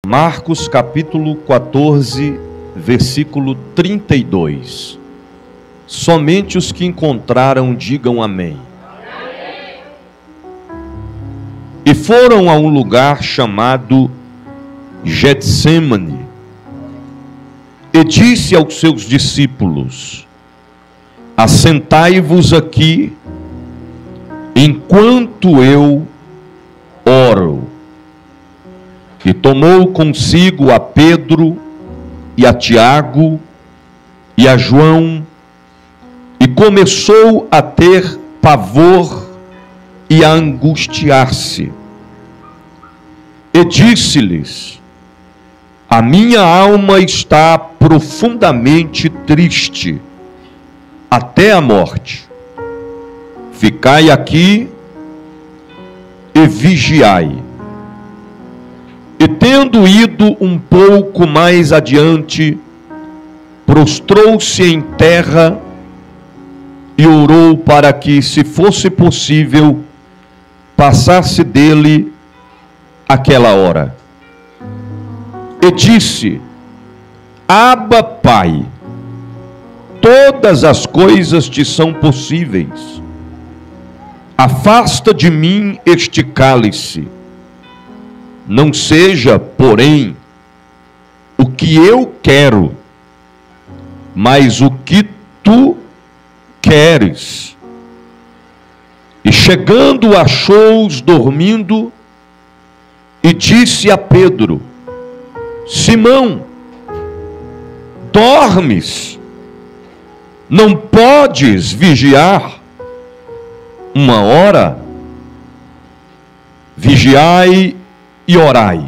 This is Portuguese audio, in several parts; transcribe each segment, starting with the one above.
Marcos capítulo 14, versículo 32. Somente os que encontraram digam amém. Amém. E foram a um lugar chamado Getsêmani, e disse aos seus discípulos: assentai-vos aqui, enquanto eu oro. E tomou consigo a Pedro e a Tiago e a João, e começou a ter pavor e a angustiar-se. E disse-lhes: a minha alma está profundamente triste, até a morte. Ficai aqui e vigiai. E tendo ido um pouco mais adiante, prostrou-se em terra e orou para que, se fosse possível, passasse dele aquela hora. E disse: Abba, Pai, todas as coisas te são possíveis. Afasta de mim este cálice. Não seja, porém, o que eu quero, mas o que tu queres. E chegando, achou-os dormindo, e disse a Pedro: Simão, dormes? Não podes vigiar uma hora? Vigiai e orai,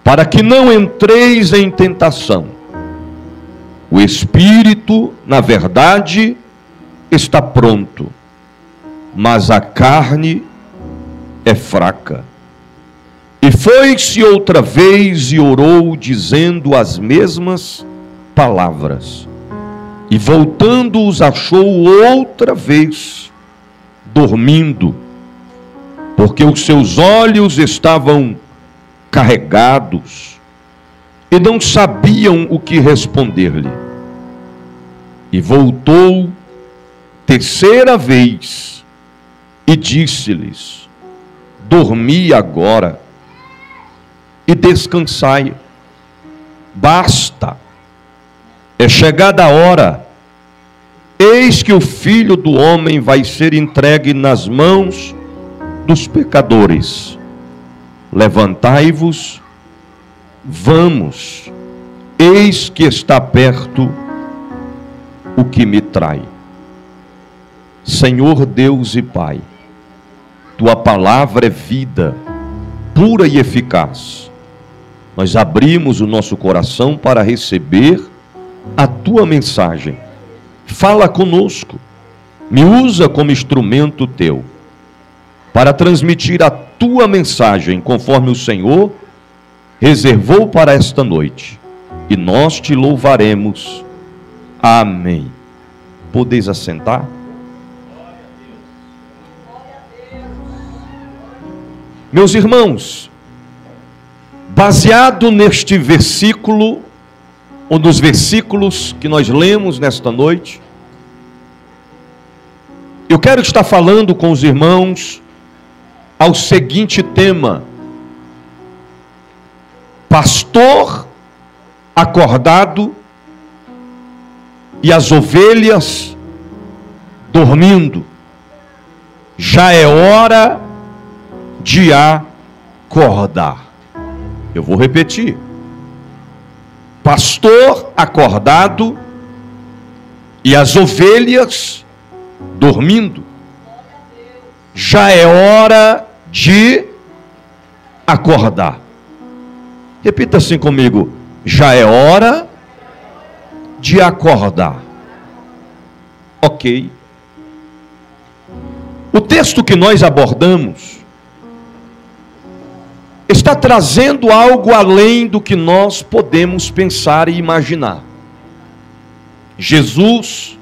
para que não entreis em tentação. O espírito, na verdade, está pronto, mas a carne é fraca. E foi-se outra vez e orou, dizendo as mesmas palavras. E voltando os achou outra vez dormindo, porque os seus olhos estavam carregados e não sabiam o que responder-lhe. E voltou terceira vez e disse-lhes: dormi agora e descansai. Basta, é chegada a hora. Eis que o Filho do Homem vai ser entregue nas mãos dos pecadores. Levantai-vos, vamos, eis que está perto o que me trai. Senhor Deus e Pai, tua palavra é vida, pura e eficaz. Nós abrimos o nosso coração para receber a tua mensagem. Fala conosco, me usa como instrumento teu, para transmitir a tua mensagem, conforme o Senhor reservou para esta noite. E nós te louvaremos. Amém. Podeis assentar? Meus irmãos, baseado neste versículo, ou dos versículos que nós lemos nesta noite, eu quero estar falando com os irmãos ao seguinte tema: pastor acordado e as ovelhas dormindo. Já é hora de acordar. Eu vou repetir: pastor acordado e as ovelhas dormindo. Já é hora de acordar. Repita assim comigo: já é hora de acordar. Ok. O texto que nós abordamos está trazendo algo além do que nós podemos pensar e imaginar. Jesus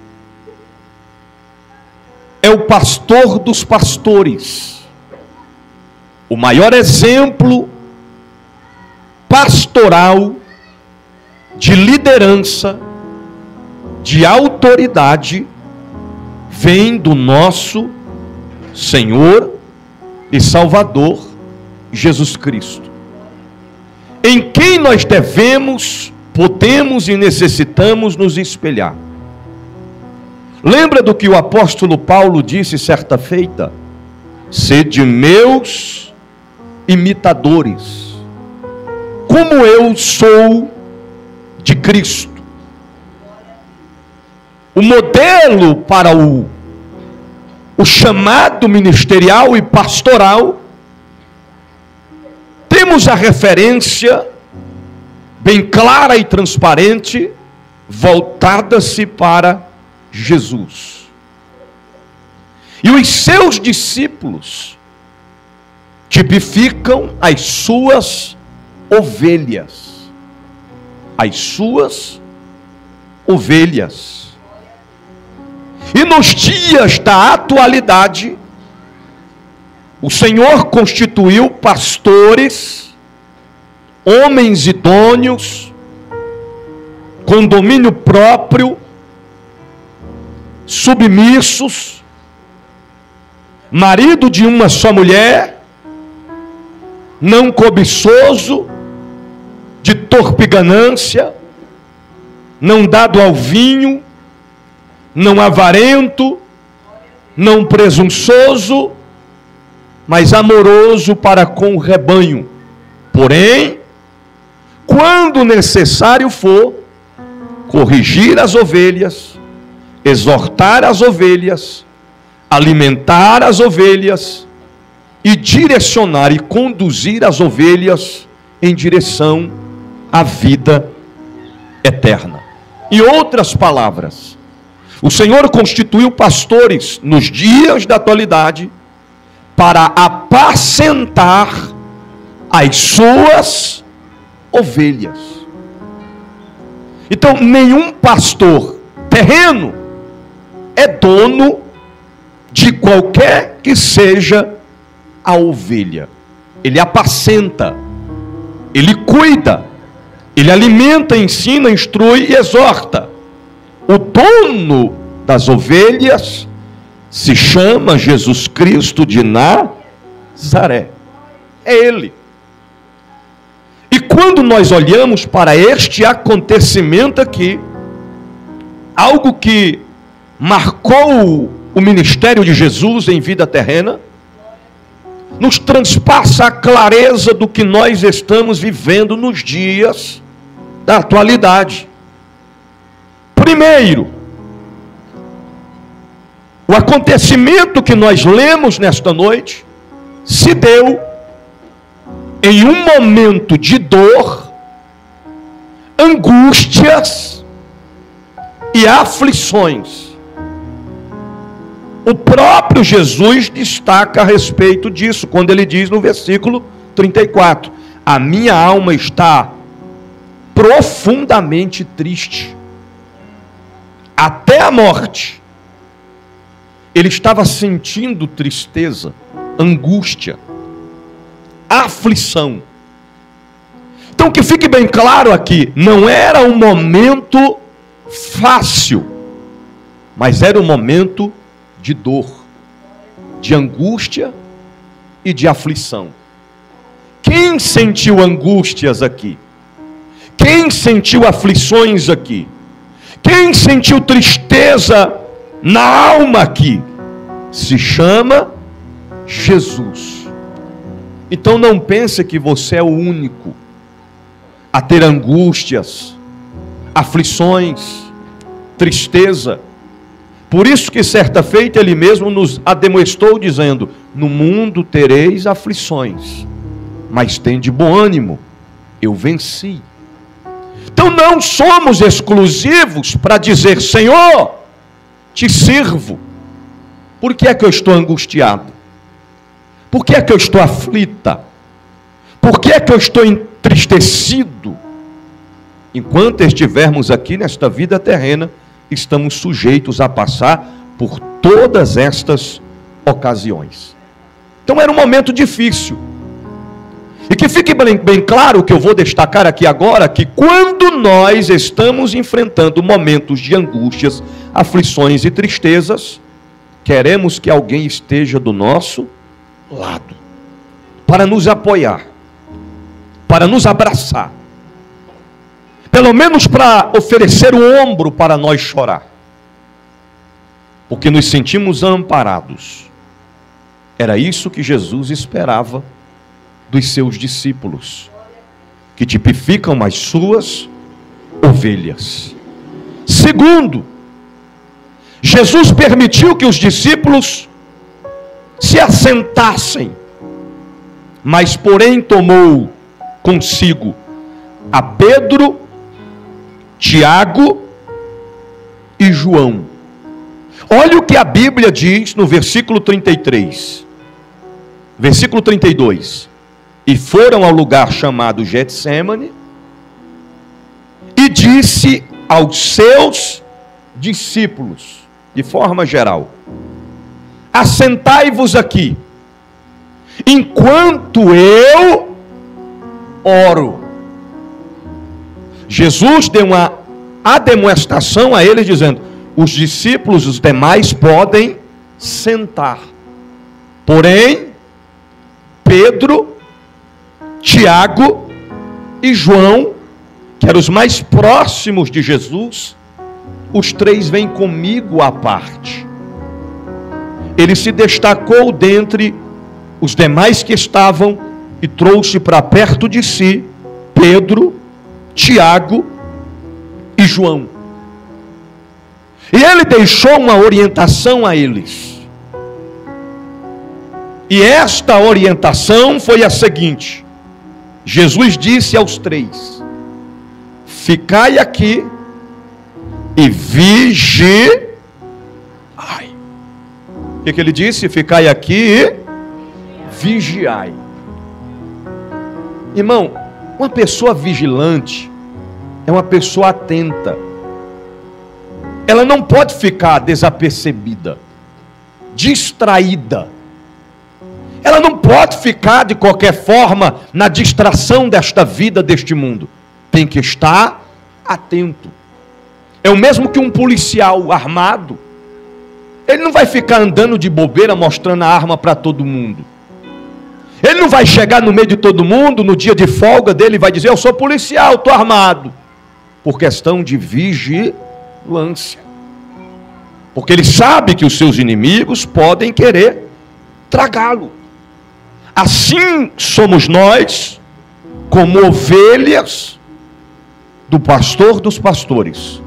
é o pastor dos pastores, o maior exemplo pastoral, de liderança, de autoridade, vem do nosso Senhor e Salvador Jesus Cristo, em quem nós devemos, podemos e necessitamos nos espelhar. Lembra do que o apóstolo Paulo disse certa feita? Sede meus imitadores, como eu sou de Cristo. O modelo para o chamado ministerial e pastoral, temos a referência bem clara e transparente, voltada-se para Jesus. E os seus discípulos tipificam as suas ovelhas. As suas ovelhas. E nos dias da atualidade, o Senhor constituiu pastores, homens idôneos, com domínio próprio, submissos, marido de uma só mulher, não cobiçoso, de torpe ganância, não dado ao vinho, não avarento, não presunçoso, mas amoroso para com o rebanho. Porém, quando necessário for, corrigir as ovelhas, exortar as ovelhas, alimentar as ovelhas e direcionar e conduzir as ovelhas em direção à vida eterna. Em outras palavras, o Senhor constituiu pastores nos dias da atualidade para apacentar as suas ovelhas. Então, nenhum pastor terreno é dono de qualquer que seja a ovelha. Ele apacenta, ele cuida, ele alimenta, ensina, instrui e exorta. O dono das ovelhas se chama Jesus Cristo de Nazaré. É Ele. E quando nós olhamos para este acontecimento aqui, algo que marcou o ministério de Jesus em vida terrena, nos transpassa a clareza do que nós estamos vivendo nos dias da atualidade. Primeiro, o acontecimento que nós lemos nesta noite se deu em um momento de dor, angústias e aflições. O próprio Jesus destaca a respeito disso, quando ele diz no versículo 34, a minha alma está profundamente triste, até a morte. Ele estava sentindo tristeza, angústia, aflição. Então que fique bem claro aqui, não era um momento fácil, mas era um momento de dor, de angústia e de aflição. Quem sentiu angústias aqui? Quem sentiu aflições aqui? Quem sentiu tristeza na alma aqui? Se chama Jesus. Então não pense que você é o único a ter angústias, aflições, tristeza. Por isso que certa feita ele mesmo nos ademoestou dizendo, no mundo tereis aflições, mas tende bom ânimo, eu venci. Então não somos exclusivos para dizer, Senhor, te sirvo. Por que é que eu estou angustiado? Por que é que eu estou aflita? Por que é que eu estou entristecido? Enquanto estivermos aqui nesta vida terrena, estamos sujeitos a passar por todas estas ocasiões. Então era um momento difícil. E que fique bem claro, que eu vou destacar aqui agora, que quando nós estamos enfrentando momentos de angústias, aflições e tristezas, queremos que alguém esteja do nosso lado, para nos apoiar, para nos abraçar, pelo menos para oferecer o ombro para nós chorar, porque nos sentimos amparados. Era isso que Jesus esperava dos seus discípulos, que tipificam as suas ovelhas. Segundo, Jesus permitiu que os discípulos se assentassem, mas porém tomou consigo a Pedro, Tiago e João. Olha o que a Bíblia diz no versículo 33, versículo 32. E foram ao lugar chamado Getsêmani, e disse aos seus discípulos, de forma geral: assentai-vos aqui, enquanto eu oro. Jesus deu uma admoestação a eles, dizendo: os discípulos, os demais, podem sentar, porém, Pedro, Tiago e João, que eram os mais próximos de Jesus, os três vêm comigo à parte. Ele se destacou dentre os demais que estavam e trouxe para perto de si Pedro, Tiago e João. E ele deixou uma orientação a eles. E esta orientação foi a seguinte: Jesus disse aos três: ficai aqui e vigiai. O que ele disse? Ficai aqui e vigiai. Irmão, uma pessoa vigilante é uma pessoa atenta. Ela não pode ficar desapercebida, distraída. Ela não pode ficar de qualquer forma na distração desta vida, deste mundo. Tem que estar atento. É o mesmo que um policial armado. Ele não vai ficar andando de bobeira mostrando a arma para todo mundo. Ele não vai chegar no meio de todo mundo no dia de folga dele e vai dizer: eu sou policial, estou armado. Por questão de vigilância. Porque ele sabe que os seus inimigos podem querer tragá-lo. Assim somos nós, como ovelhas do pastor dos pastores.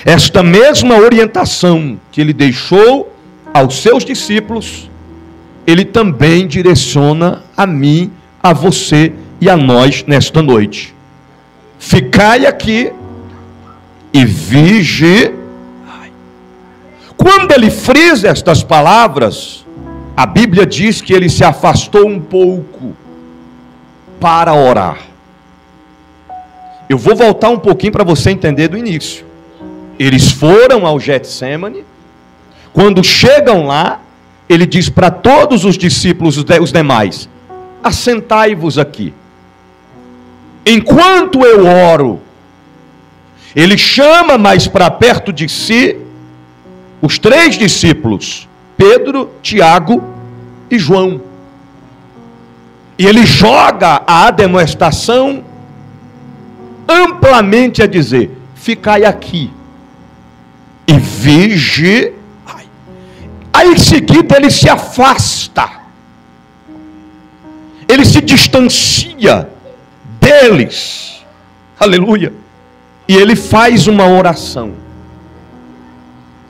Esta mesma orientação que ele deixou aos seus discípulos, ele também direciona a mim, a você e a nós nesta noite. Ficai aqui e vigiai. Quando ele frisa estas palavras, a Bíblia diz que ele se afastou um pouco para orar. Eu vou voltar um pouquinho para você entender do início. Eles foram ao Getsêmani. Quando chegam lá, ele diz para todos os discípulos, os demais: assentai-vos aqui, enquanto eu oro. Ele chama mais para perto de si os três discípulos, Pedro, Tiago e João. E ele joga a admoestação amplamente a dizer: ficai aqui e vigiai. Aí em seguida ele se afasta, ele se distancia deles, aleluia, e ele faz uma oração.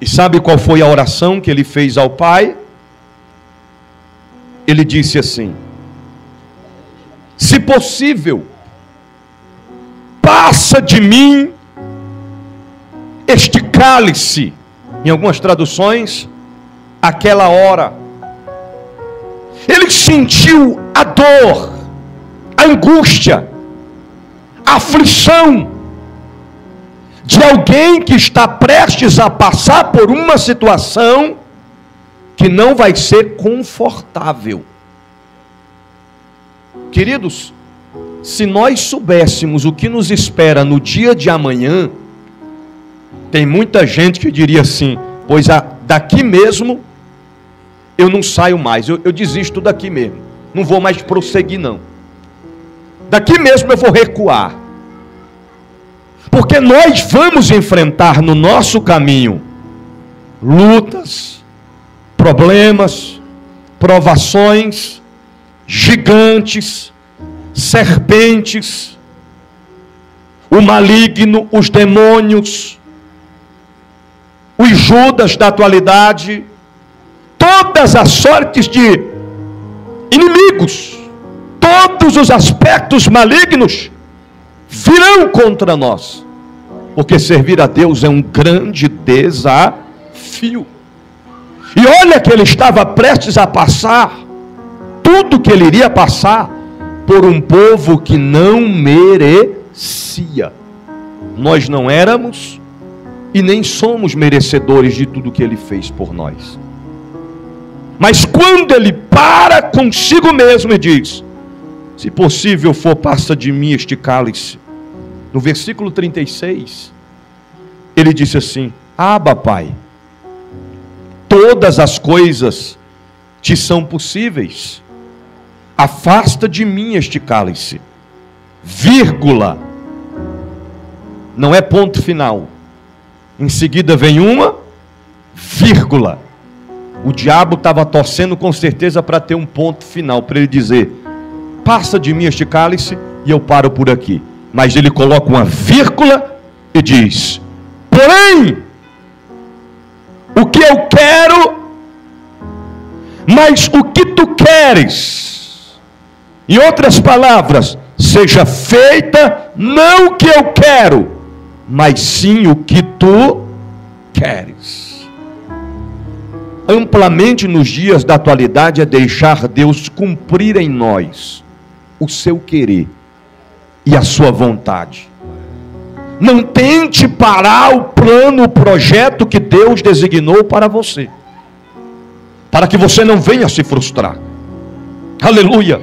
E sabe qual foi a oração que ele fez ao Pai? Ele disse assim: se possível, passa de mim este cálice. Em algumas traduções, aquela hora. Ele sentiu a dor, a angústia, a aflição de alguém que está prestes a passar por uma situação que não vai ser confortável. Queridos, se nós soubéssemos o que nos espera no dia de amanhã, tem muita gente que diria assim: pois daqui mesmo eu não saio mais, eu desisto daqui mesmo, não vou mais prosseguir não, daqui mesmo eu vou recuar, porque nós vamos enfrentar no nosso caminho lutas, problemas, provações, gigantes, serpentes, o maligno, os demônios, os Judas da atualidade, todas as sortes de inimigos, todos os aspectos malignos virão contra nós, porque servir a Deus é um grande desafio. E olha que ele estava prestes a passar tudo que ele iria passar por um povo que não merecia. Nós não éramos e nem somos merecedores de tudo que ele fez por nós. Mas quando ele para consigo mesmo e diz: se possível for, passa de mim este cálice. No versículo 36, ele disse assim: Abba, Pai, todas as coisas te são possíveis, afasta de mim este cálice, vírgula, não é ponto final, em seguida vem uma vírgula. O diabo estava torcendo com certeza para ter um ponto final, para ele dizer: passa de mim este cálice e eu paro por aqui. Mas ele coloca uma vírgula e diz: porém, o que eu quero, mas o que tu queres, em outras palavras, seja feita não o que eu quero, mas sim o que tu queres. Amplamente nos dias da atualidade é deixar Deus cumprir em nós o seu querer e a sua vontade. Não tente parar o plano, o projeto que Deus designou para você, para que você não venha se frustrar. Aleluia!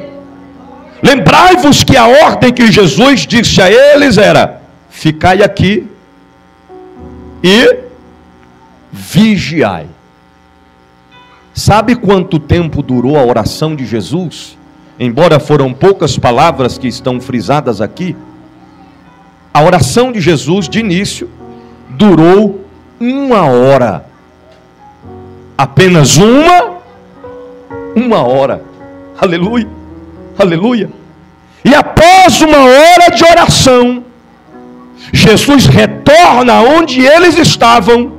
Lembrai-vos que a ordem que Jesus disse a eles era: ficai aqui e vigiai. Sabe quanto tempo durou a oração de Jesus? Embora foram poucas palavras que estão frisadas aqui, a oração de Jesus de início durou 1 hora. Apenas uma hora. Aleluia, aleluia. E após 1 hora de oração, Jesus retorna onde eles estavam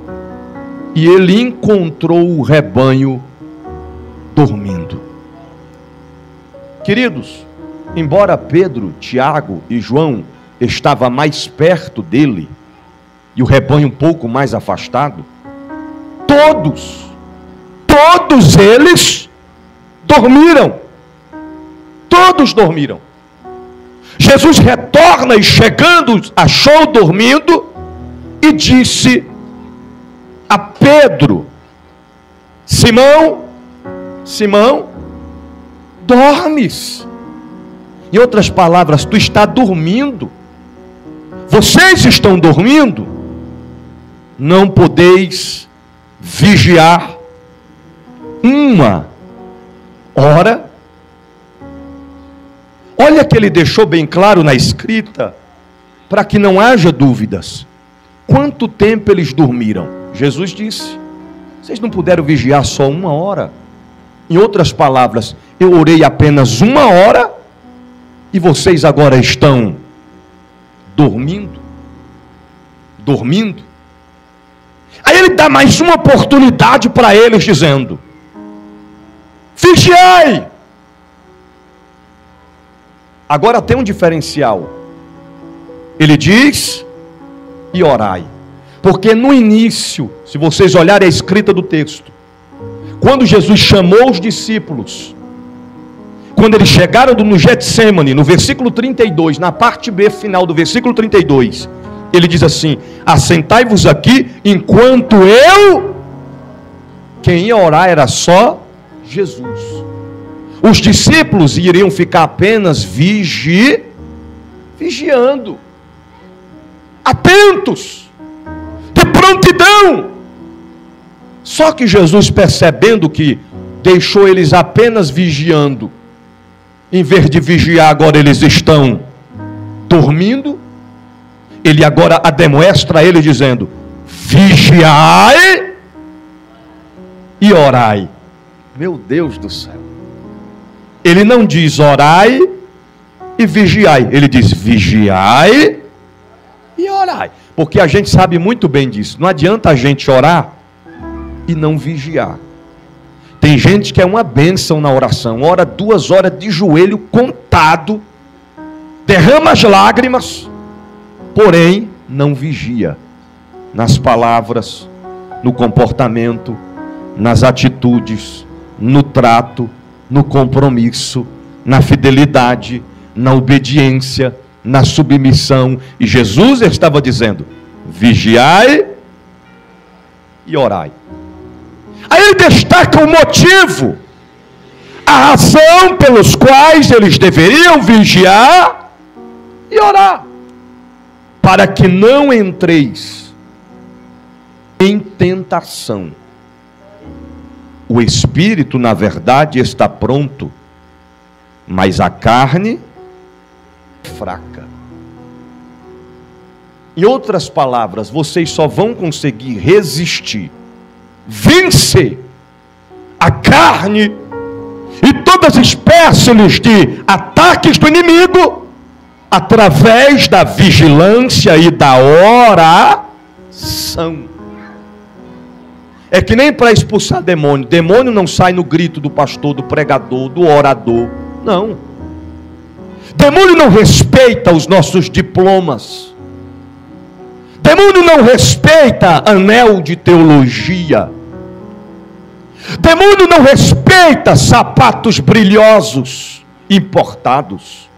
e ele encontrou o rebanho dormindo. Queridos, embora Pedro, Tiago e João estavam mais perto dele e o rebanho um pouco mais afastado, todos eles dormiram. Todos dormiram. Jesus retorna e chegando, achou dormindo e disse a Pedro: Simão, Simão, dormes? Em outras palavras, tu está dormindo. Vocês estão dormindo? Não podeis vigiar 1 hora? Olha que ele deixou bem claro na escrita, para que não haja dúvidas. Quanto tempo eles dormiram? Jesus disse: vocês não puderam vigiar só 1 hora? Em outras palavras, eu orei apenas 1 hora e vocês agora estão dormindo. Dormindo. Aí ele dá mais uma oportunidade para eles, dizendo: vigiai. Agora tem um diferencial. Ele diz: e orai. Porque no início, se vocês olharem a escrita do texto, quando Jesus chamou os discípulos, quando eles chegaram no Getsêmani, no versículo 32, na parte B final do versículo 32, ele diz assim: assentai-vos aqui enquanto eu... Quem ia orar era só Jesus. Os discípulos iriam ficar apenas vigiando, atentos, de prontidão. Só que Jesus, percebendo que deixou eles apenas vigiando, em vez de vigiar, agora eles estão dormindo, ele agora admoesta ele dizendo: vigiai e orai. Meu Deus do céu. Ele não diz orai e vigiai, ele diz vigiai e orai. Porque a gente sabe muito bem disso. Não adianta a gente orar e não vigiar. Tem gente que é uma bênção na oração, ora 2 horas de joelho contado, derrama as lágrimas, porém não vigia nas palavras, no comportamento, nas atitudes, no trato, no compromisso, na fidelidade, na obediência, na submissão. E Jesus estava dizendo: vigiai e orai. Aí ele destaca o motivo, a razão pelos quais eles deveriam vigiar e orar: para que não entreis em tentação. O espírito, na verdade, está pronto, mas a carne é fraca. Em outras palavras, vocês só vão conseguir resistir, vencer a carne e todas as espécies de ataques do inimigo através da vigilância e da oração. É que nem para expulsar demônio. Demônio não sai no grito do pastor, do pregador, do orador. Não. Demônio não respeita os nossos diplomas. Demônio não respeita anel de teologia. Demônio não respeita sapatos brilhosos importados.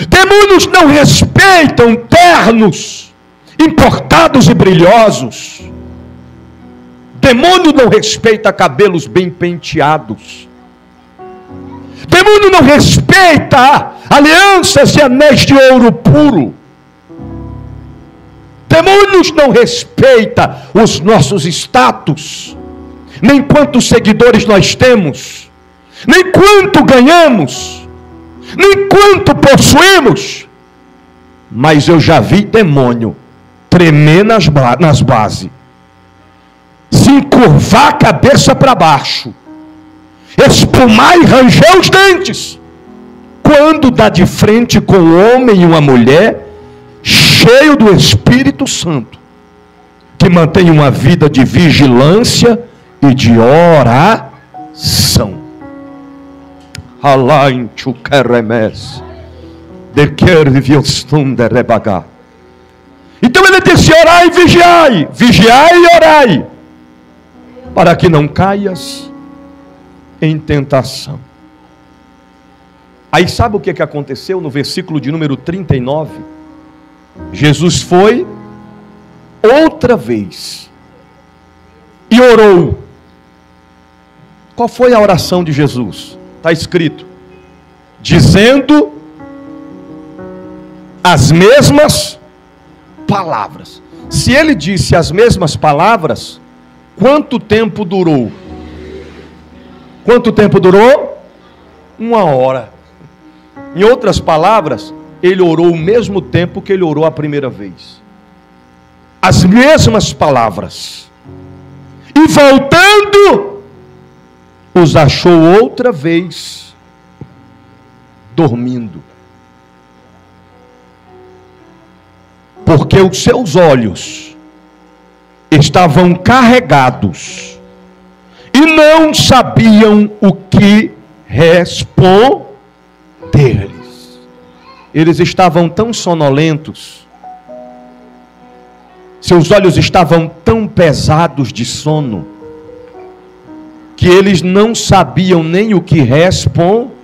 Demônios não respeitam ternos importados e brilhosos. Demônio não respeita cabelos bem penteados. Demônio não respeita alianças e anéis de ouro puro. Demônios não respeita os nossos status, nem quantos seguidores nós temos, nem quanto ganhamos, nem quanto possuímos. Mas eu já vi demônio tremer nas bases, se encurvar a cabeça para baixo, espumar e ranger os dentes, quando dá de frente com um homem e uma mulher cheio do Espírito Santo, que mantém uma vida de vigilância e de oração. Então ele disse: orai e vigiai, vigiai e orai, para que não caias em tentação. Aí sabe o que aconteceu no versículo de número 39? Jesus foi outra vez e orou. Qual foi a oração de Jesus? Está escrito: dizendo as mesmas palavras. Se ele disse as mesmas palavras, quanto tempo durou? Quanto tempo durou? 1 hora. Em outras palavras, ele orou o mesmo tempo que ele orou a primeira vez. As mesmas palavras. E voltando, os achou outra vez dormindo. Porque os seus olhos estavam carregados e não sabiam o que responder-lhes. Eles estavam tão sonolentos, seus olhos estavam tão pesados de sono, que eles não sabiam nem o que responder.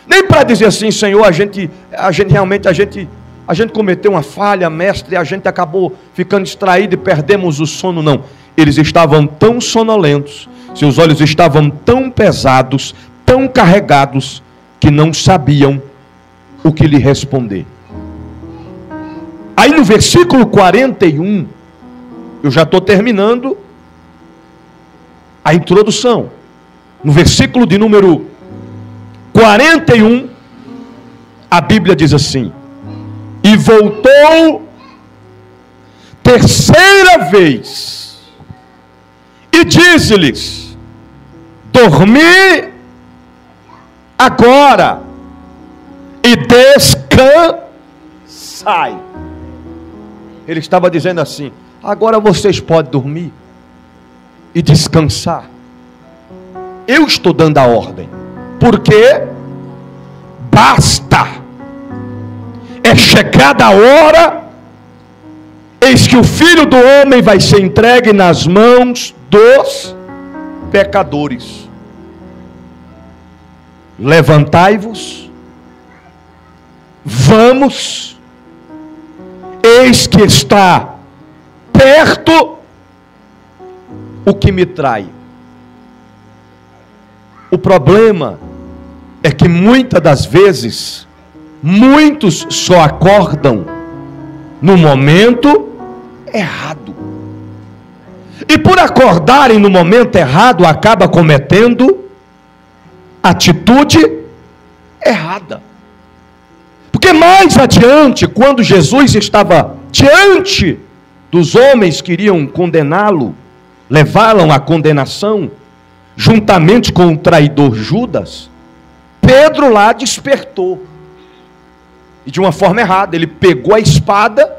Nem para dizer assim: Senhor, a gente cometeu uma falha, mestre, a gente acabou ficando distraído e perdemos o sono. Não, eles estavam tão sonolentos Seus olhos estavam tão pesados, tão carregados, que não sabiam o que lhe responder. Aí no versículo 41, eu já estou terminando a introdução. No versículo de número 41, a Bíblia diz assim: e voltou terceira vez, e disse-lhes: dormi agora, e descansai. Ele estava dizendo assim: agora vocês podem dormir e descansar. Eu estou dando a ordem, porque basta, é chegada a hora, eis que o Filho do Homem vai ser entregue nas mãos dos pecadores. Levantai-vos, vamos, eis que está perto o que me trai. O problema é que muitas das vezes, muitos só acordam no momento errado. E por acordarem no momento errado, acaba cometendo atitude errada. Porque mais adiante, quando Jesus estava diante dos homens que iriam condená-lo, levá-lo à condenação, juntamente com o traidor Judas, Pedro lá despertou. E de uma forma errada, ele pegou a espada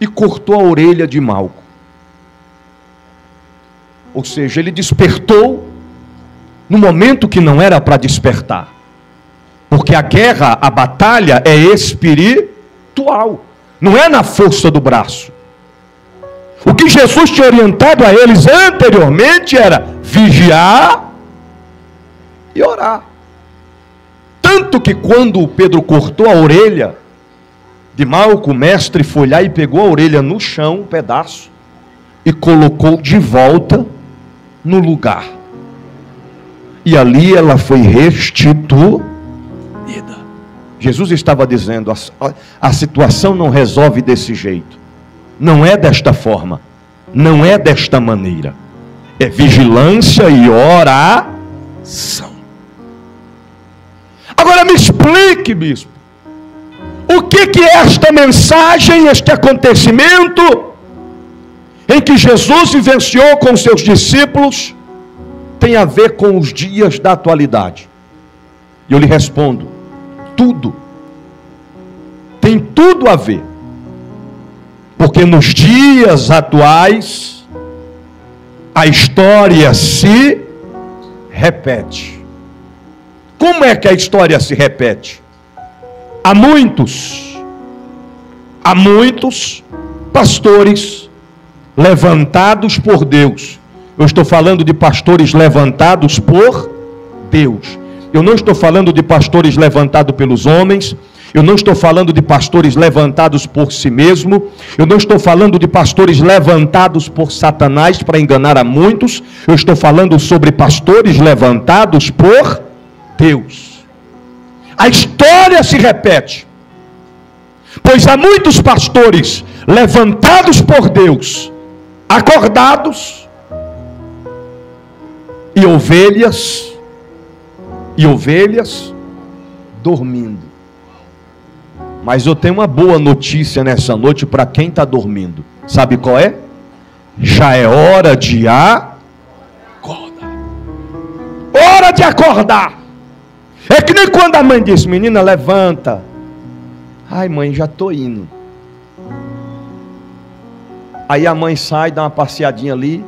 e cortou a orelha de Malco. Ou seja, ele despertou no momento que não era para despertar. Porque a guerra, a batalha é espiritual, não é na força do braço. O que Jesus tinha orientado a eles anteriormente era vigiar e orar. Tanto que quando Pedro cortou a orelha de Malco, o mestre foi lá e pegou a orelha no chão, um pedaço, e colocou de volta no lugar. E ali ela foi restituída. Jesus estava dizendo: a situação não resolve desse jeito. Não é desta forma. Não é desta maneira. É vigilância e oração. Agora me explique, bispo, o que é esta mensagem, este acontecimento em que Jesus vivenciou com seus discípulos tem a ver com os dias da atualidade? E eu lhe respondo: tudo. Tem tudo a ver. Porque nos dias atuais, a história se repete. Como é que a história se repete? Há muitos pastores levantados por Deus. Eu estou falando de pastores levantados por Deus. Eu não estou falando de pastores levantados pelos homens. Eu não estou falando de pastores levantados por si mesmo. Eu não estou falando de pastores levantados por Satanás para enganar a muitos. Eu estou falando sobre pastores levantados por Deus. A história se repete, pois há muitos pastores levantados por Deus, acordados, e ovelhas dormindo. Mas eu tenho uma boa notícia nessa noite para quem está dormindo. Sabe qual é? Já é hora de acordar. Hora de acordar. É que nem quando a mãe diz: menina, levanta. Ai, mãe, já estou indo. Aí a mãe sai, dá uma passeadinha ali,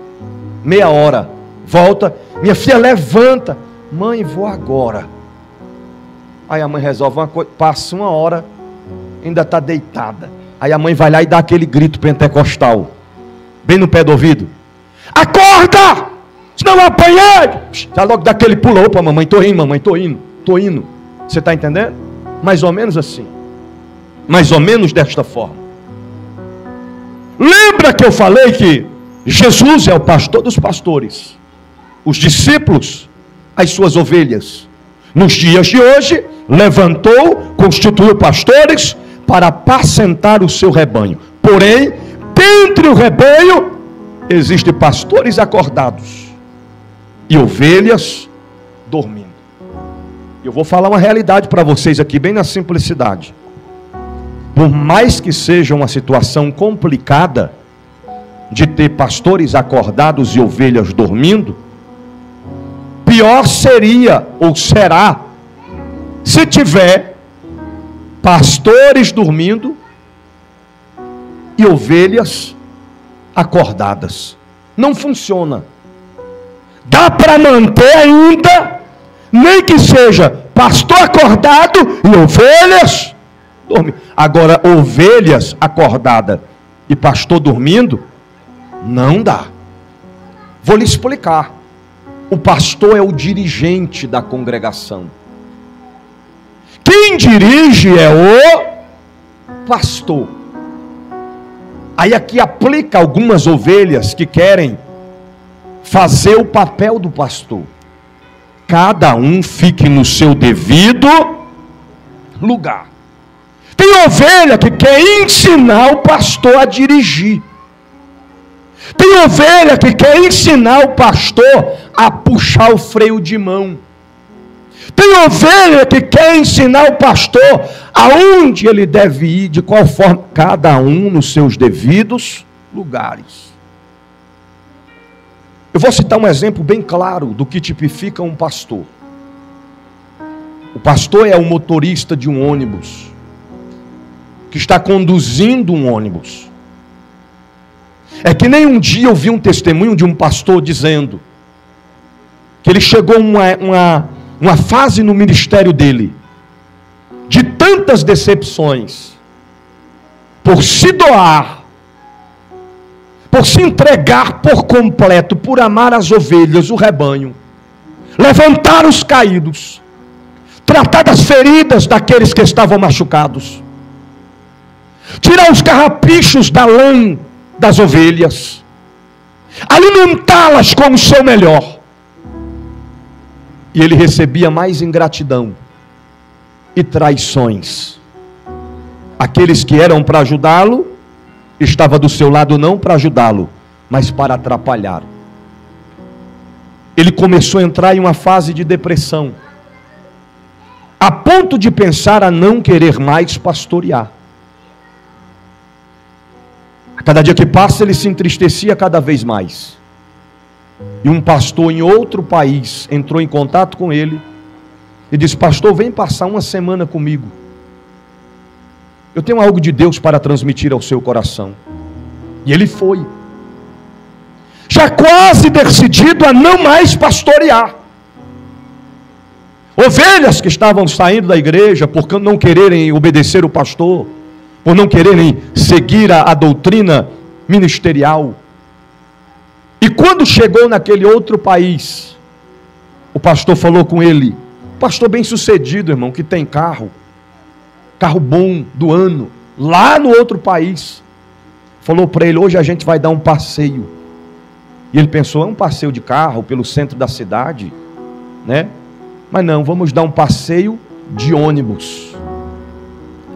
meia hora, volta: minha filha, levanta. Mãe, vou agora. Aí a mãe resolve uma coisa, passa uma hora, ainda está deitada. Aí a mãe vai lá e dá aquele grito pentecostal, bem no pé do ouvido: acorda, senão eu apanhei. Já logo dá aquele pulo: opa, mamãe, estou indo, mamãe, estou indo. Você está entendendo? Mais ou menos assim. Mais ou menos desta forma. Lembra que eu falei que Jesus é o pastor dos pastores? os discípulos, as suas ovelhas. Nos dias de hoje, levantou, constituiu pastores para apacentar o seu rebanho. Porém, dentre o rebanho, existem pastores acordados e ovelhas dormindo. Eu vou falar uma realidade para vocês aqui, bem na simplicidade. Por mais que seja uma situação complicada de ter pastores acordados e ovelhas dormindo, pior seria ou será se tiver pastores dormindo e ovelhas acordadas. Não funciona. Dá para manter ainda, nem que seja pastor acordado e ovelhas dormindo. Agora, ovelhas acordadas e pastor dormindo, não dá. Vou lhe explicar. O pastor é o dirigente da congregação. Quem dirige é o pastor. Aí aqui aplica algumas ovelhas que querem fazer o papel do pastor. Cada um fique no seu devido lugar. Tem ovelha que quer ensinar o pastor a dirigir. Tem ovelha que quer ensinar o pastor a puxar o freio de mão. Tem ovelha que quer ensinar o pastor aonde ele deve ir, de qual forma, cada um nos seus devidos lugares. Eu vou citar um exemplo bem claro do que tipifica um pastor. O pastor é o motorista de um ônibus, que está conduzindo um ônibus. É que nem um dia eu vi um testemunho de um pastor dizendo que ele chegou a uma fase no ministério dele, de tantas decepções, por se doar, por se entregar por completo, por amar as ovelhas, o rebanho, levantar os caídos, tratar das feridas daqueles que estavam machucados, tirar os carrapichos da lã das ovelhas, alimentá-las com o seu melhor. E ele recebia mais ingratidão e traições. Aqueles que eram para ajudá-lo, estava do seu lado não para ajudá-lo, mas para atrapalhar. Ele começou a entrar em uma fase de depressão, a ponto de pensar a não querer mais pastorear. A cada dia que passa, ele se entristecia cada vez mais. E um pastor em outro país entrou em contato com ele e disse: pastor, vem passar uma semana comigo. Eu tenho algo de Deus para transmitir ao seu coração. E ele foi, já quase decidido a não mais pastorear. Ovelhas que estavam saindo da igreja por não quererem obedecer o pastor, por não quererem seguir a doutrina ministerial. E quando chegou naquele outro país, o pastor falou com ele, pastor bem sucedido, irmão, que tem carro bom do ano, lá no outro país, falou para ele: hoje a gente vai dar um passeio. E ele pensou: é um passeio de carro pelo centro da cidade, né? Mas não, vamos dar um passeio de ônibus.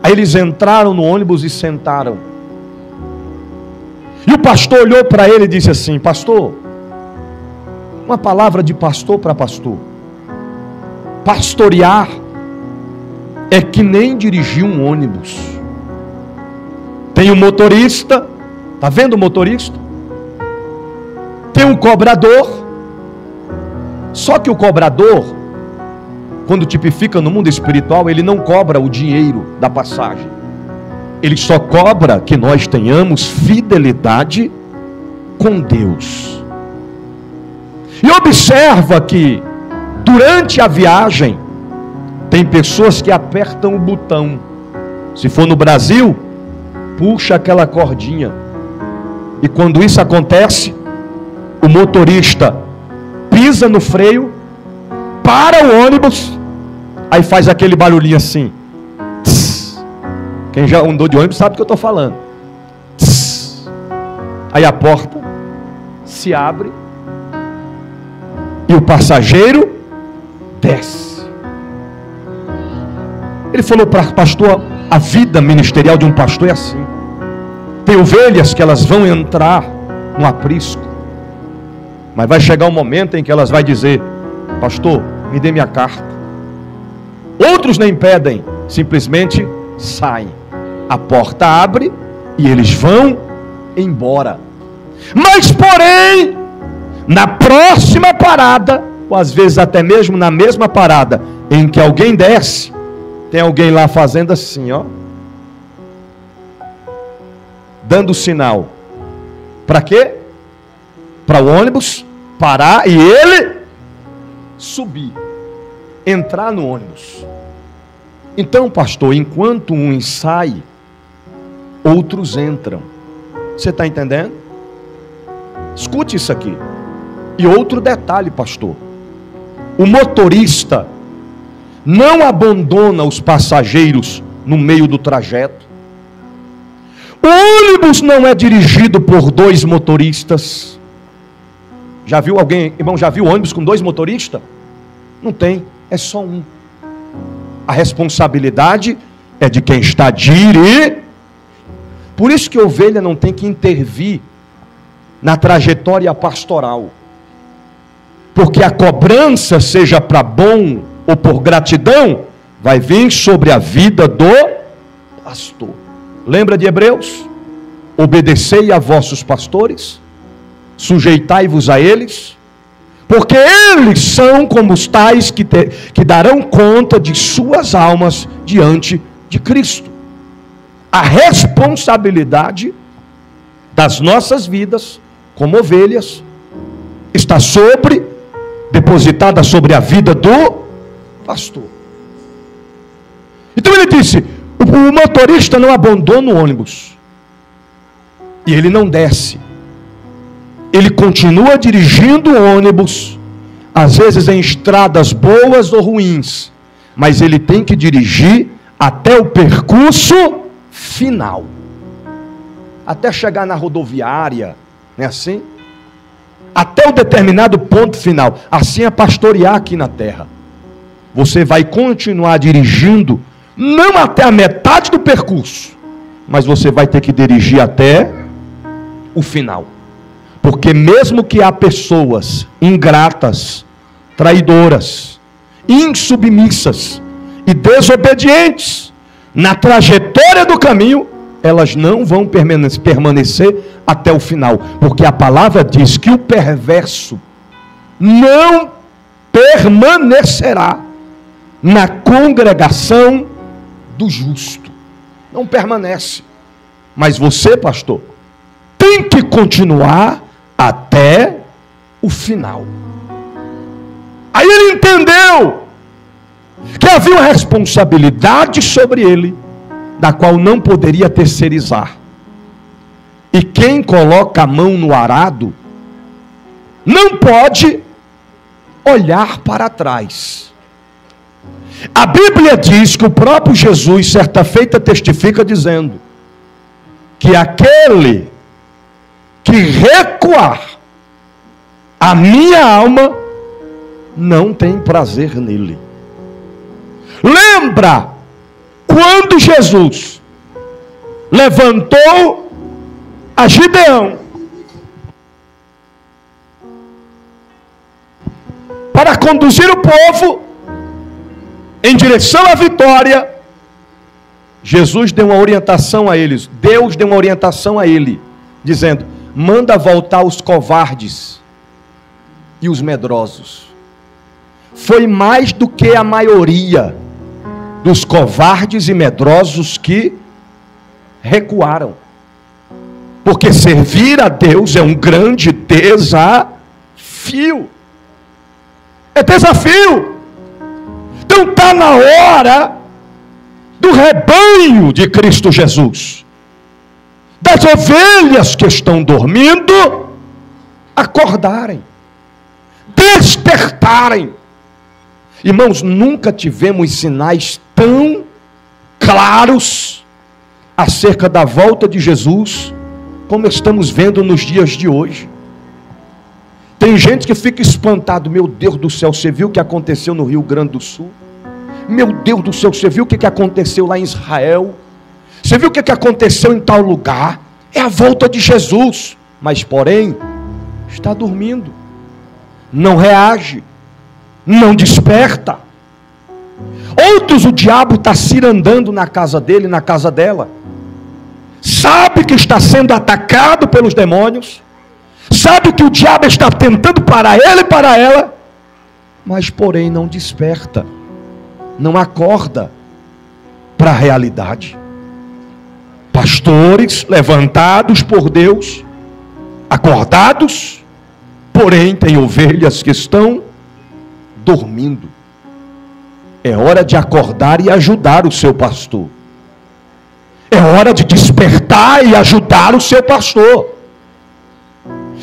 Aí eles entraram no ônibus e sentaram. E o pastor olhou para ele e disse assim: pastor, uma palavra de pastor para pastor. Pastorear é que nem dirigir um ônibus. Tem um motorista, está vendo o motorista? Tem um cobrador. Só que o cobrador, quando tipifica no mundo espiritual, ele não cobra o dinheiro da passagem. Ele só cobra que nós tenhamos fidelidade com Deus. E observa que durante a viagem tem pessoas que apertam o botão. Se for no Brasil, puxa aquela cordinha. E quando isso acontece, o motorista pisa no freio, para o ônibus, aí faz aquele barulhinho assim. Quem já andou de ônibus sabe do que eu estou falando. Aí a porta se abre e o passageiro desce. Ele falou para o pastor: a vida ministerial de um pastor é assim. Tem ovelhas que elas vão entrar no aprisco, mas vai chegar um momento em que elas vão dizer: pastor, me dê minha carta. Outros nem pedem, simplesmente saem. A porta abre e eles vão embora. Mas porém, na próxima parada, ou às vezes até mesmo na mesma parada em que alguém desce, tem alguém lá fazendo assim, ó, dando sinal. Para quê? Para o ônibus parar e ele subir, entrar no ônibus. Então, pastor, enquanto uns saem, outros entram. Você está entendendo? Escute isso aqui. E outro detalhe, pastor: o motorista não abandona os passageiros no meio do trajeto. O ônibus não é dirigido por dois motoristas. Já viu alguém, irmão, já viu ônibus com dois motoristas? Não tem, é só um. A responsabilidade é de quem está dirigindo. Por isso que a ovelha não tem que intervir na trajetória pastoral. Porque a cobrança, seja para bom ou por gratidão, vai vir sobre a vida do pastor. Lembra de Hebreus? Obedecei a vossos pastores, sujeitai-vos a eles, porque eles são como os tais que darão conta de suas almas diante de Cristo. A responsabilidade das nossas vidas, como ovelhas, está depositada sobre a vida do pastor. Então ele disse: o motorista não abandona o ônibus, e ele não desce, ele continua dirigindo o ônibus, às vezes em estradas boas ou ruins, mas ele tem que dirigir até o percurso final, até chegar na rodoviária, não é assim? Até o determinado ponto final. Assim é pastorear aqui na terra. Você vai continuar dirigindo, não até a metade do percurso, mas você vai ter que dirigir até o final. Porque mesmo que há pessoas ingratas, traidoras, insubmissas e desobedientes na trajetória do caminho, elas não vão permanecer até o final, porque a palavra diz que o perverso não permanecerá na congregação do justo. Não permanece. Mas você, pastor, tem que continuar até o final. Aí ele entendeu que havia uma responsabilidade sobre ele, da qual não poderia terceirizar. E quem coloca a mão no arado não pode olhar para trás. A Bíblia diz que o próprio Jesus, certa feita, testifica dizendo que aquele que recuar, a minha alma não tem prazer nele. Lembra quando Jesus levantou a Gideão para conduzir o povo em direção à vitória, Jesus deu uma orientação a eles, Deus deu uma orientação a ele, dizendo: manda voltar os covardes e os medrosos. Foi mais do que a maioria dos covardes e medrosos que recuaram. Porque servir a Deus é um grande desafio. É desafio. Então está na hora do rebanho de Cristo Jesus, das ovelhas que estão dormindo, acordarem, despertarem. Irmãos, nunca tivemos sinais tão claros acerca da volta de Jesus como estamos vendo nos dias de hoje. Tem gente que fica espantado. Meu Deus do céu, você viu o que aconteceu no Rio Grande do Sul? Meu Deus do céu, você viu o que aconteceu lá em Israel? Você viu o que aconteceu em tal lugar? É a volta de Jesus. Mas porém, está dormindo. Não reage. Não desperta. Outros, o diabo está cirandando na casa dele, na casa dela. Sabe que está sendo atacado pelos demônios. Sabe que o diabo está tentando parar ele e para ela. Mas porém não desperta. Não acorda para a realidade. Pastores levantados por Deus, acordados, porém tem ovelhas que estão dormindo. É hora de acordar e ajudar o seu pastor. É hora de despertar e ajudar o seu pastor,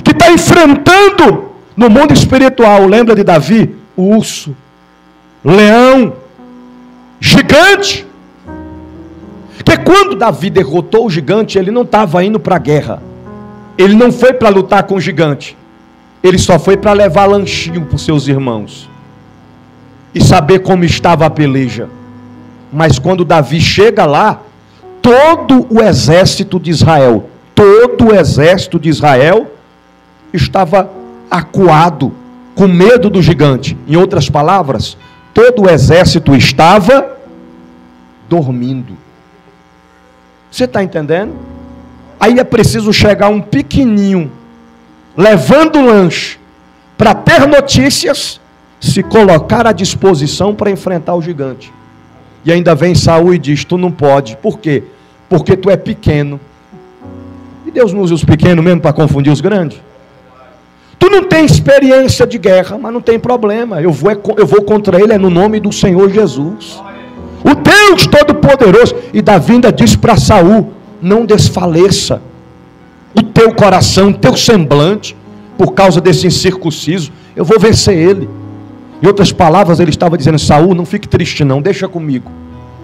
que está enfrentando no mundo espiritual. Lembra de Davi? O urso, leão, gigante. Porque quando Davi derrotou o gigante, ele não estava indo para a guerra. Ele não foi para lutar com o gigante. Ele só foi para levar lanchinho para os seus irmãos e saber como estava a peleja. Mas quando Davi chega lá, todo o exército de Israel estava acuado, com medo do gigante. Em outras palavras, todo o exército estava dormindo. Você está entendendo? Aí é preciso chegar um pequenininho, levando o lanche, para ter notícias, se colocar à disposição para enfrentar o gigante. E ainda vem Saul e diz: tu não pode. Por quê? Porque tu é pequeno. E Deus não usa os pequenos mesmo para confundir os grandes. Tu não tem experiência de guerra, mas não tem problema. Eu vou contra ele, é no nome do Senhor Jesus, o Deus Todo-Poderoso. E Davi ainda disse para Saul: não desfaleça o teu coração, o teu semblante, por causa desse incircunciso. Eu vou vencer ele. Em outras palavras, ele estava dizendo: Saul, não fique triste não, deixa comigo.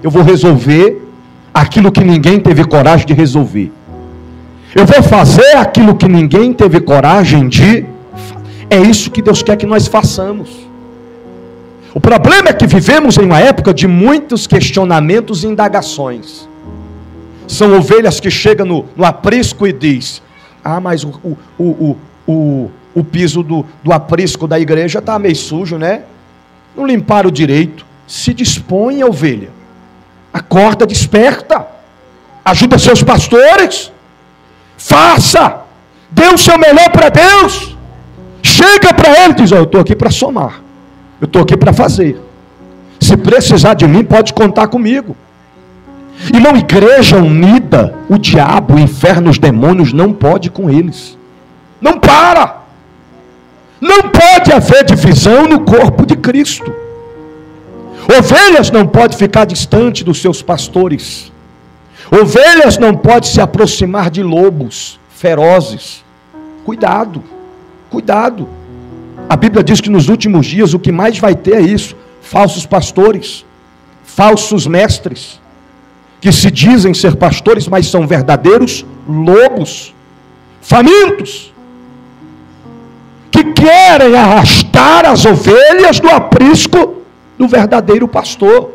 Eu vou resolver aquilo que ninguém teve coragem de resolver. Eu vou fazer aquilo que ninguém teve coragem de. É isso que Deus quer que nós façamos. O problema é que vivemos em uma época de muitos questionamentos e indagações. São ovelhas que chegam no aprisco e diz: ah, mas o piso do aprisco da igreja está meio sujo, né? Não limparam direito. Se dispõe, ovelha. Acorda, desperta. Ajuda seus pastores. Faça. Dê o seu melhor para Deus. Chega para ele e diz: eu estou aqui para somar. Eu estou aqui para fazer. Se precisar de mim, pode contar comigo. Irmão, igreja unida, o diabo, o inferno, os demônios não pode com eles. Não para. Não pode haver divisão no corpo de Cristo. Ovelhas não podem ficar distante dos seus pastores. Ovelhas não podem se aproximar de lobos ferozes. Cuidado, cuidado. A Bíblia diz que nos últimos dias o que mais vai ter é isso: falsos pastores, falsos mestres, que se dizem ser pastores, mas são verdadeiros lobos, famintos, que querem arrastar as ovelhas do aprisco do verdadeiro pastor.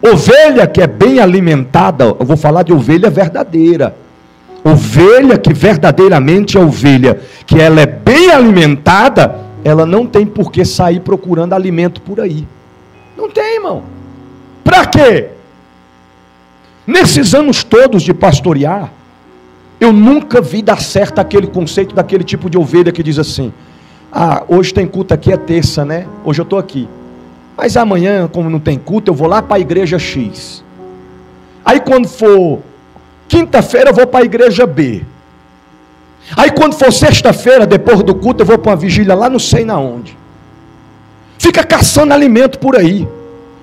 Ovelha que é bem alimentada, eu vou falar de ovelha verdadeira. Ovelha que verdadeiramente é ovelha, que ela é bem alimentada, ela não tem por que sair procurando alimento por aí. Não tem, irmão. Para quê? Nesses anos todos de pastorear, eu nunca vi dar certo aquele conceito daquele tipo de ovelha que diz assim: ah, hoje tem culto aqui, é terça, né? Hoje eu estou aqui. Mas amanhã, como não tem culto, eu vou lá para a igreja X. Aí quando for quinta-feira, eu vou para a igreja B. Aí quando for sexta-feira, depois do culto, eu vou para uma vigília lá não sei na onde. Fica caçando alimento por aí.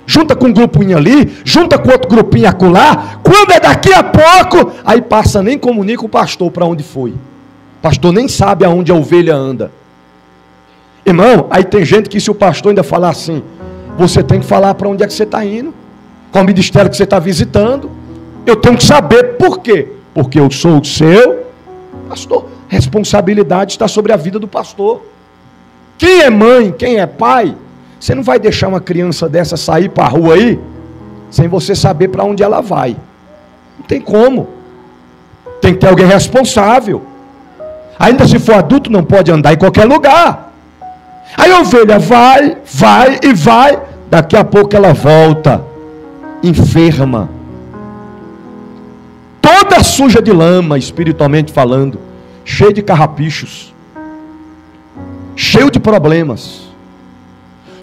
Junta com um grupinho ali, junta com outro grupinho acolá. Quando é daqui a pouco, aí passa, nem comunica o pastor para onde foi. O pastor nem sabe aonde a ovelha anda. Irmão, aí tem gente que, se o pastor ainda falar assim, você tem que falar para onde é que você está indo, qual ministério que você está visitando. Eu tenho que saber por quê. Porque eu sou o seu pastor. responsabilidade está sobre a vida do pastor. Quem é mãe, quem é pai, você não vai deixar uma criança dessa sair para a rua aí, sem você saber para onde ela vai. Não tem como. Tem que ter alguém responsável. Ainda se for adulto, não pode andar em qualquer lugar. Aí a ovelha vai, daqui a pouco ela volta, enferma, toda suja de lama, espiritualmente falando, cheia de carrapichos, cheio de problemas,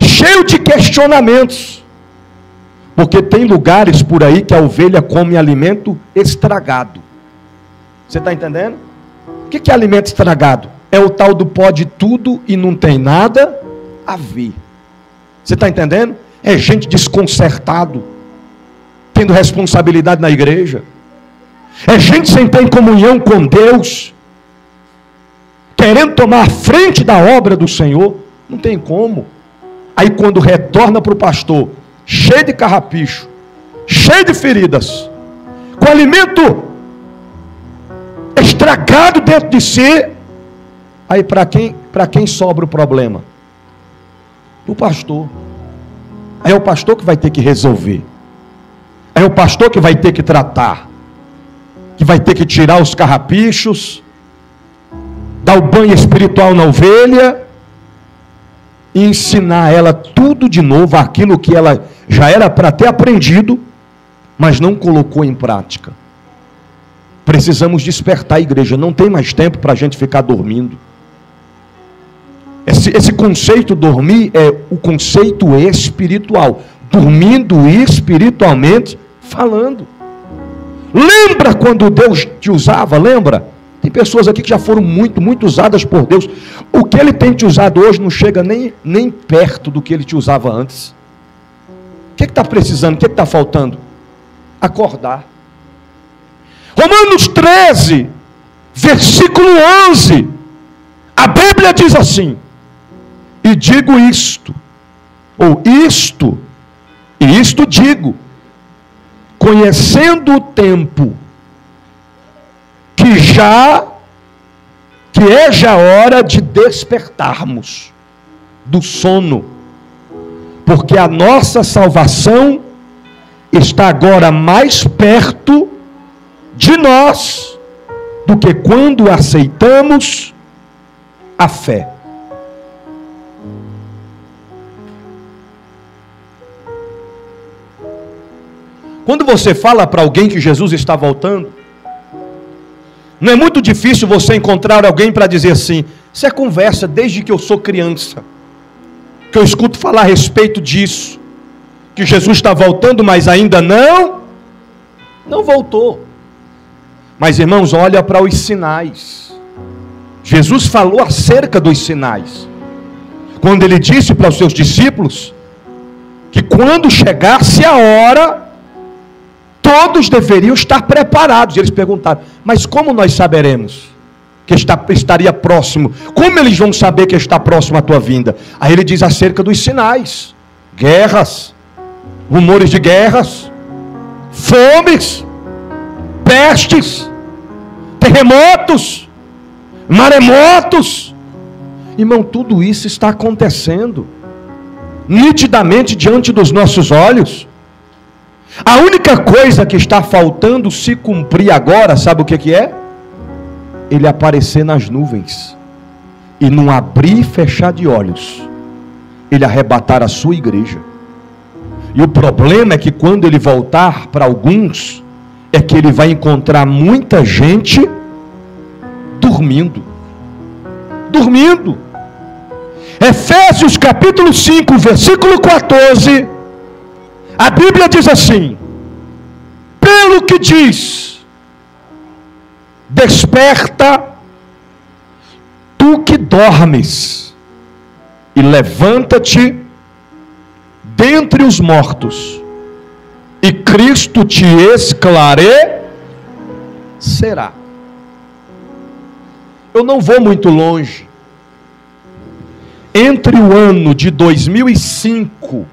cheio de questionamentos, porque tem lugares por aí que a ovelha come alimento estragado. Você está entendendo? O que é alimento estragado? É o tal do pode tudo e não tem nada a ver. Você está entendendo? É gente desconcertado, tendo responsabilidade na igreja. É gente sem ter comunhão com Deus, querendo tomar a frente da obra do Senhor. Não tem como. Aí quando retorna para o pastor, cheio de carrapicho, cheio de feridas, com alimento estragado dentro de si, aí para quem sobra o problema? O pastor. Aí é o pastor que vai ter que resolver. Aí é o pastor que vai ter que tratar, que vai ter que tirar os carrapichos, dar o banho espiritual na ovelha e ensinar ela tudo de novo, aquilo que ela já era para ter aprendido, mas não colocou em prática. Precisamos despertar a igreja. Não tem mais tempo para a gente ficar dormindo. Esse conceito dormir é o conceito espiritual. Dormindo espiritualmente falando. Lembra quando Deus te usava? Lembra? Tem pessoas aqui que já foram muito usadas por Deus. O que Ele tem te usado hoje não chega nem perto do que Ele te usava antes. O que está precisando? O que está faltando? Acordar. Romanos 13, versículo 11. A Bíblia diz assim: e digo isto, ou isto, e isto digo, conhecendo o tempo, que é já hora de despertarmos do sono, porque a nossa salvação está agora mais perto de nós do que quando aceitamos a fé. Quando você fala para alguém que Jesus está voltando, não é muito difícil você encontrar alguém para dizer assim: isso é conversa desde que eu sou criança, que eu escuto falar a respeito disso, que Jesus está voltando, mas ainda não voltou. Mas irmãos, olha para os sinais. Jesus falou acerca dos sinais, quando ele disse para os seus discípulos que quando chegasse a hora, todos deveriam estar preparados. E eles perguntaram: mas como nós saberemos que estaria próximo? Como eles vão saber que está próximo a tua vinda? Aí ele diz acerca dos sinais: guerras, rumores de guerras, fomes, pestes, terremotos, maremotos. Irmão, tudo isso está acontecendo nitidamente diante dos nossos olhos. A única coisa que está faltando se cumprir agora, sabe o que é? Ele aparecer nas nuvens e num abrir e fechar de olhos, ele arrebatar a sua igreja. E o problema é que quando ele voltar, para alguns, é que ele vai encontrar muita gente dormindo. Efésios capítulo 5, versículo 14, a Bíblia diz assim: pelo que diz, desperta, tu que dormes, e levanta-te dentre os mortos, e Cristo te esclarecerá. Eu não vou muito longe. Entre o ano de 2005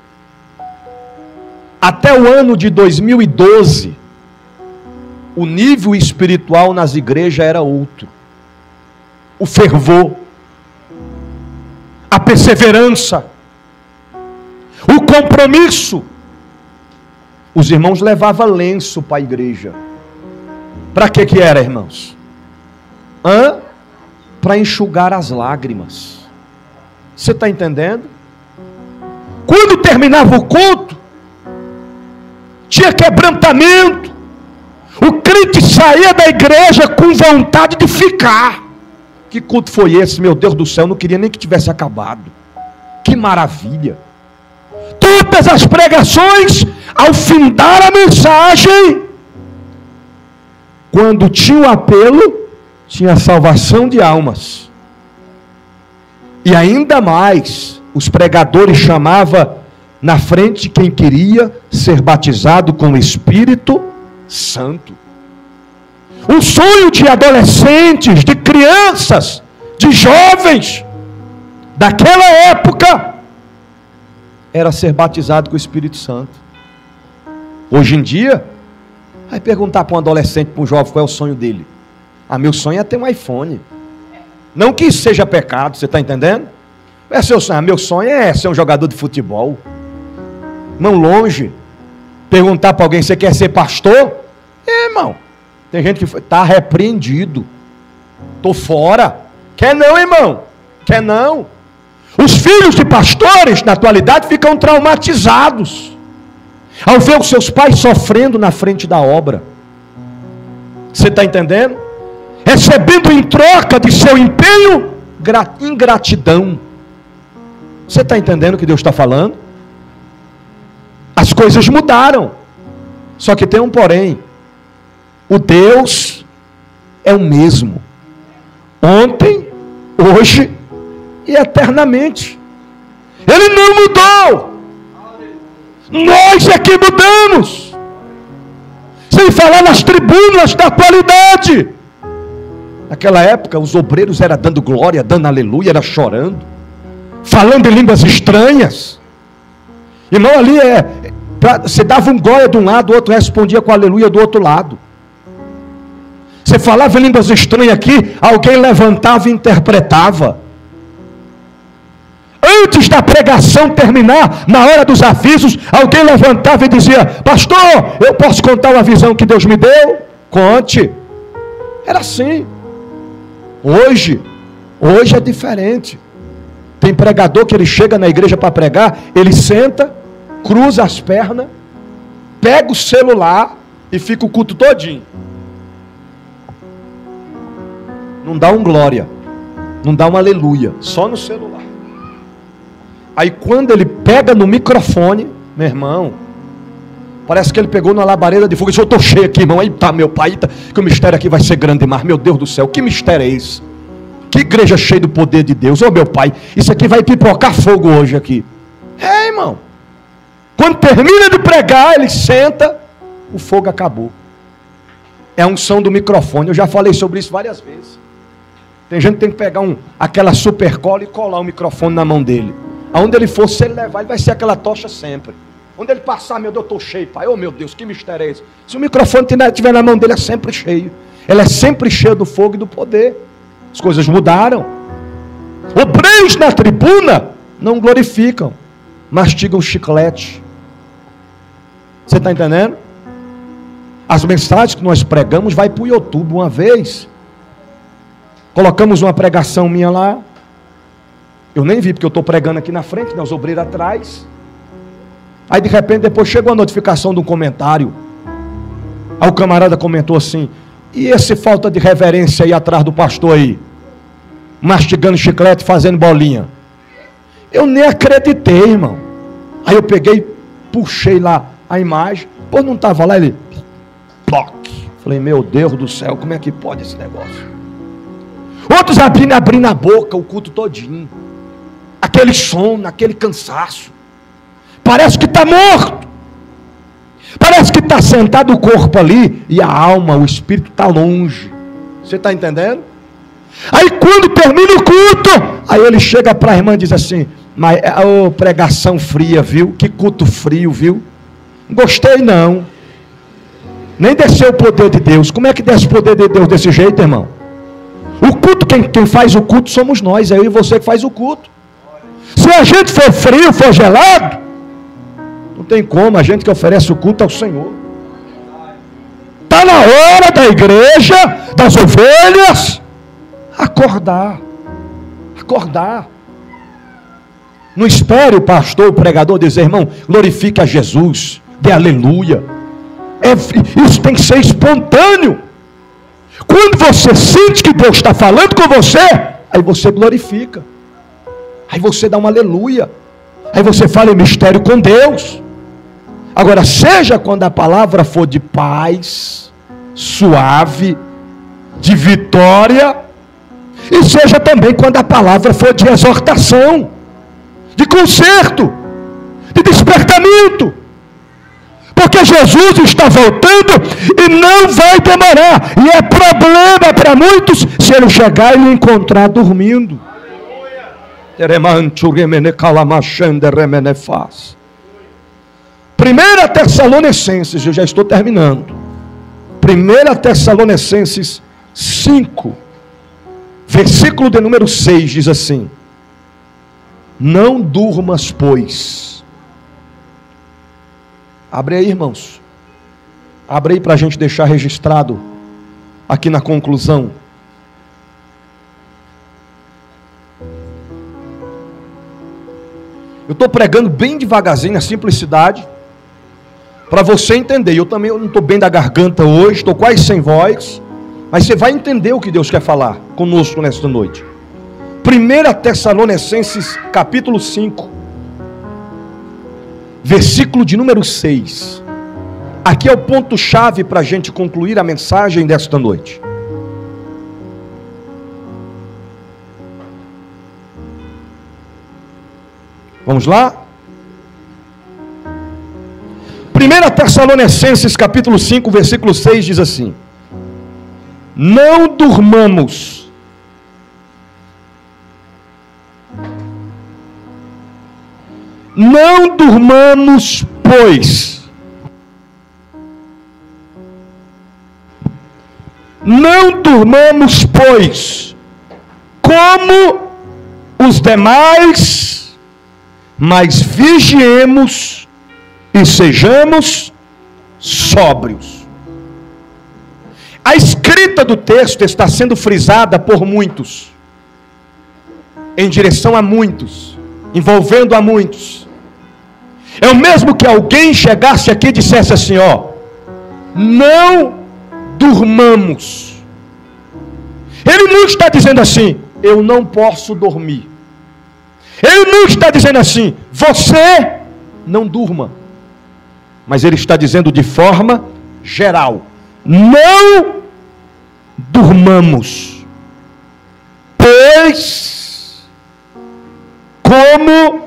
até o ano de 2012, o nível espiritual nas igrejas era outro. o fervor, a perseverança, o compromisso. Os irmãos levavam lenço para a igreja. Para que era, irmãos? Para enxugar as lágrimas. Você está entendendo? Quando terminava o culto, tinha quebrantamento. O crente saía da igreja com vontade de ficar. Que culto foi esse, meu Deus do céu? Eu não queria nem que tivesse acabado. Que maravilha! Todas as pregações, ao findar a mensagem, quando tinha o apelo, tinha salvação de almas. E ainda mais, os pregadores chamavam na frente quem queria ser batizado com o Espírito Santo. O sonho de adolescentes, de crianças, de jovens daquela época era ser batizado com o Espírito Santo. Hoje em dia, vai perguntar para um adolescente, para um jovem, qual é o sonho dele? Meu sonho é ter um iPhone. Não que isso seja pecado, você está entendendo? É seu sonho. Meu sonho é ser um jogador de futebol. Não longe. Perguntar para alguém, você quer ser pastor? Irmão, tem gente que está repreendido. Estou fora. Quer não, irmão? Quer não? Os filhos de pastores, na atualidade, ficam traumatizados ao ver os seus pais sofrendo na frente da obra. Você está entendendo? Recebendo em troca de seu empenho, ingratidão. Você está entendendo o que Deus está falando? As coisas mudaram. Só que tem um porém. O Deus é o mesmo. Ontem, hoje e eternamente. Ele não mudou. Nós é que mudamos. Sem falar nas tribunas da atualidade. Naquela época, os obreiros eram dando glória, dando aleluia, era chorando, falando em línguas estranhas. Irmão, ali você dava um glória de um lado, o outro respondia com aleluia do outro lado. Você falava em línguas estranhas aqui, alguém levantava e interpretava. Antes da pregação terminar, na hora dos avisos, alguém levantava e dizia: pastor, eu posso contar uma visão que Deus me deu? Conte. Era assim. Hoje é diferente. Tem pregador que ele chega na igreja para pregar, ele senta, cruza as pernas, pega o celular e fica o culto todinho. Não dá um glória, não dá um aleluia, só no celular. Aí quando ele pega no microfone, meu irmão, parece que ele pegou numa labareda de fogo e disse: eu estou cheio aqui, irmão. Aí tá, meu pai, tá, que o mistério aqui vai ser grande demais. Meu Deus do céu, que mistério é esse? Que igreja cheia do poder de Deus. Ô meu pai, isso aqui vai pipocar fogo hoje aqui. Irmão, quando termina de pregar, ele senta, o fogo acabou. É a unção do microfone. Eu já falei sobre isso várias vezes. Tem gente que tem que pegar aquela super cola e colar o microfone na mão dele. Aonde ele for, se ele levar, ele vai ser aquela tocha sempre. Onde ele passar, meu Deus, eu estou cheio, pai. Oh meu Deus, que mistério é esse? Se o microfone estiver na mão dele, é sempre cheio. Ele é sempre cheio do fogo e do poder. As coisas mudaram. Obreiros na tribuna não glorificam, mastigam chiclete. Você está entendendo? As mensagens que nós pregamos vai para o YouTube uma vez. Colocamos uma pregação minha lá. Eu nem vi, porque eu estou pregando aqui na frente, né, os obreiros atrás. Aí de repente depois chegou a notificação de um comentário. Aí o camarada comentou assim: e esse falta de reverência aí atrás do pastor aí, mastigando chiclete, fazendo bolinha? Eu nem acreditei, irmão. Aí eu peguei, puxei lá a imagem. Pô, não estava lá, ele ploc. Falei: meu Deus do céu, como é que pode esse negócio? Outros abrindo a boca o culto todinho. Aquele sono, aquele cansaço. Parece que está morto. Parece que está sentado o corpo ali e a alma, o espírito está longe. Você está entendendo? Aí quando termina o culto, aí ele chega para a irmã e diz assim: mas pregação fria, viu? Que culto frio, viu? Não gostei não. Nem desceu o poder de Deus. Como é que desce o poder de Deus desse jeito, irmão? O culto que quem faz o culto somos nós, é eu e você que faz o culto. Se a gente for frio, for gelado, não tem como, a gente que oferece o culto ao Senhor. Está na hora da igreja, das ovelhas, acordar. Não espere o pastor, o pregador dizer, irmão, glorifique a Jesus, dê aleluia. Isso tem que ser espontâneo. Quando você sente que Deus está falando com você, aí você glorifica. Aí você dá um aleluia. Aí você fala em mistério com Deus. Agora, seja quando a palavra for de paz, suave, de vitória, e seja também quando a palavra for de exortação, de conserto, de despertamento. Porque Jesus está voltando e não vai demorar. E é problema para muitos se ele chegar e lhe encontrar dormindo. 1 Tessalonicenses, eu já estou terminando. 1 Tessalonicenses 5, versículo de número 6, diz assim: não durmas, pois. Abre aí, irmãos. Abre aí para a gente deixar registrado aqui na conclusão. Eu estou pregando bem devagarzinho, na simplicidade, para você entender. Eu também não estou bem da garganta hoje, estou quase sem voz, mas você vai entender o que Deus quer falar conosco nesta noite. 1 Tessalonicenses capítulo 5, versículo de número 6. Aqui é o ponto-chave para a gente concluir a mensagem desta noite. Vamos lá? 1 Tessalonicenses capítulo 5, versículo 6 diz assim: não durmamos, não durmamos, pois, não durmamos, pois, como os demais, mas vigiemos e sejamos sóbrios. A escrita do texto está sendo frisada por muitos, em direção a muitos, envolvendo a muitos. É o mesmo que alguém chegasse aqui e dissesse assim, ó, não durmamos. Ele não está dizendo assim, eu não posso dormir. Ele não está dizendo assim, você não durma. Mas ele está dizendo de forma geral, não durmamos, pois como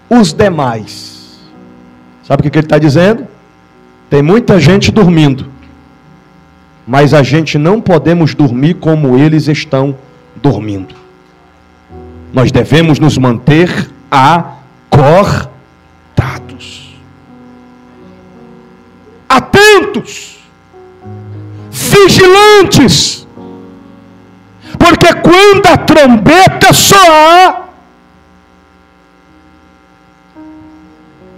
os demais. Sabe o que ele está dizendo? Tem muita gente dormindo, mas a gente não podemos dormir como eles estão dormindo. Nós devemos nos manter acordados, atentos, vigilantes, porque quando a trombeta soar,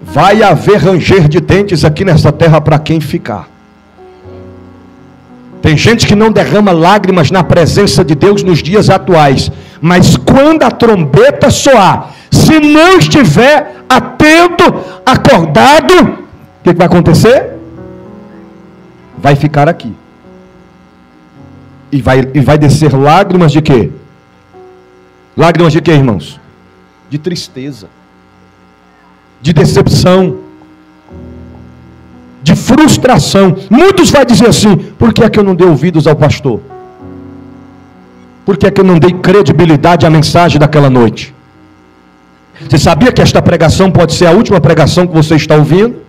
vai haver ranger de dentes aqui nessa terra para quem ficar. Tem gente que não derrama lágrimas na presença de Deus nos dias atuais, mas quando a trombeta soar, se não estiver atento, acordado, o que vai acontecer? Vai ficar aqui. E vai descer lágrimas de quê? Lágrimas de quê, irmãos? De tristeza, de decepção, de frustração. Muitos vão dizer assim, por que é que eu não dei ouvidos ao pastor? Por que é que eu não dei credibilidade à mensagem daquela noite? Você sabia que esta pregação pode ser a última pregação que você está ouvindo?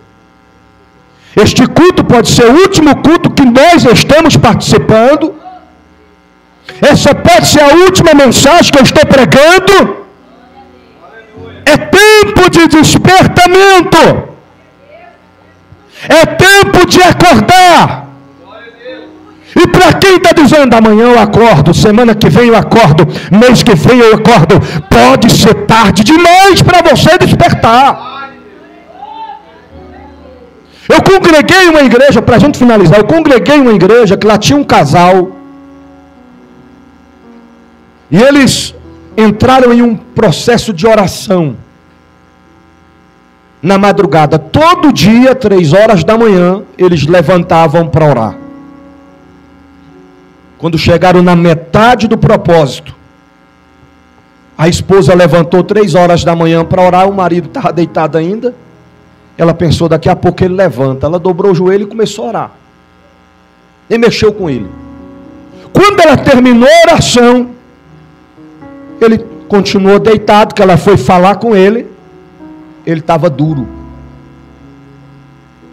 Este culto pode ser o último culto que nós estamos participando? Essa pode ser a última mensagem que eu estou pregando? É tempo de despertamento. É tempo de acordar. E para quem Ele está dizendo: amanhã eu acordo, semana que vem eu acordo, mês que vem eu acordo. Pode ser tarde demais para você despertar. Eu congreguei uma igreja, para a gente finalizar, eu congreguei uma igreja que lá tinha um casal. E eles entraram em um processo de oração. Na madrugada, todo dia, 3 horas da manhã, eles levantavam para orar. Quando chegaram na metade do propósito, a esposa levantou 3 horas da manhã para orar, o marido estava deitado ainda. Ela pensou: daqui a pouco ele levanta. Ela dobrou o joelho e começou a orar. E mexeu com ele. Quando ela terminou a oração, ele continuou deitado, que ela foi falar com ele. Ele estava duro.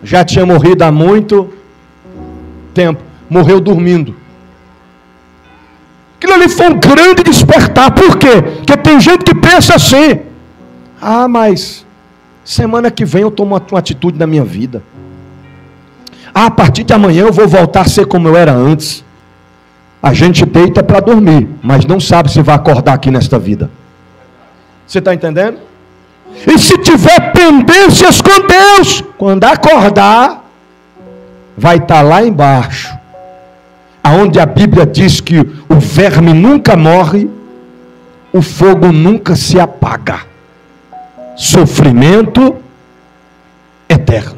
Já tinha morrido há muito tempo. Morreu dormindo. Aquilo ali foi um grande despertar. Por quê? Porque tem gente que pensa assim: ah, mas semana que vem eu tomo uma atitude na minha vida. Ah, a partir de amanhã eu vou voltar a ser como eu era antes. A gente deita para dormir, mas não sabe se vai acordar aqui nesta vida. Você está entendendo? E se tiver pendências com Deus, quando acordar, vai estar lá embaixo, aonde a Bíblia diz que o verme nunca morre, o fogo nunca se apaga. Sofrimento eterno.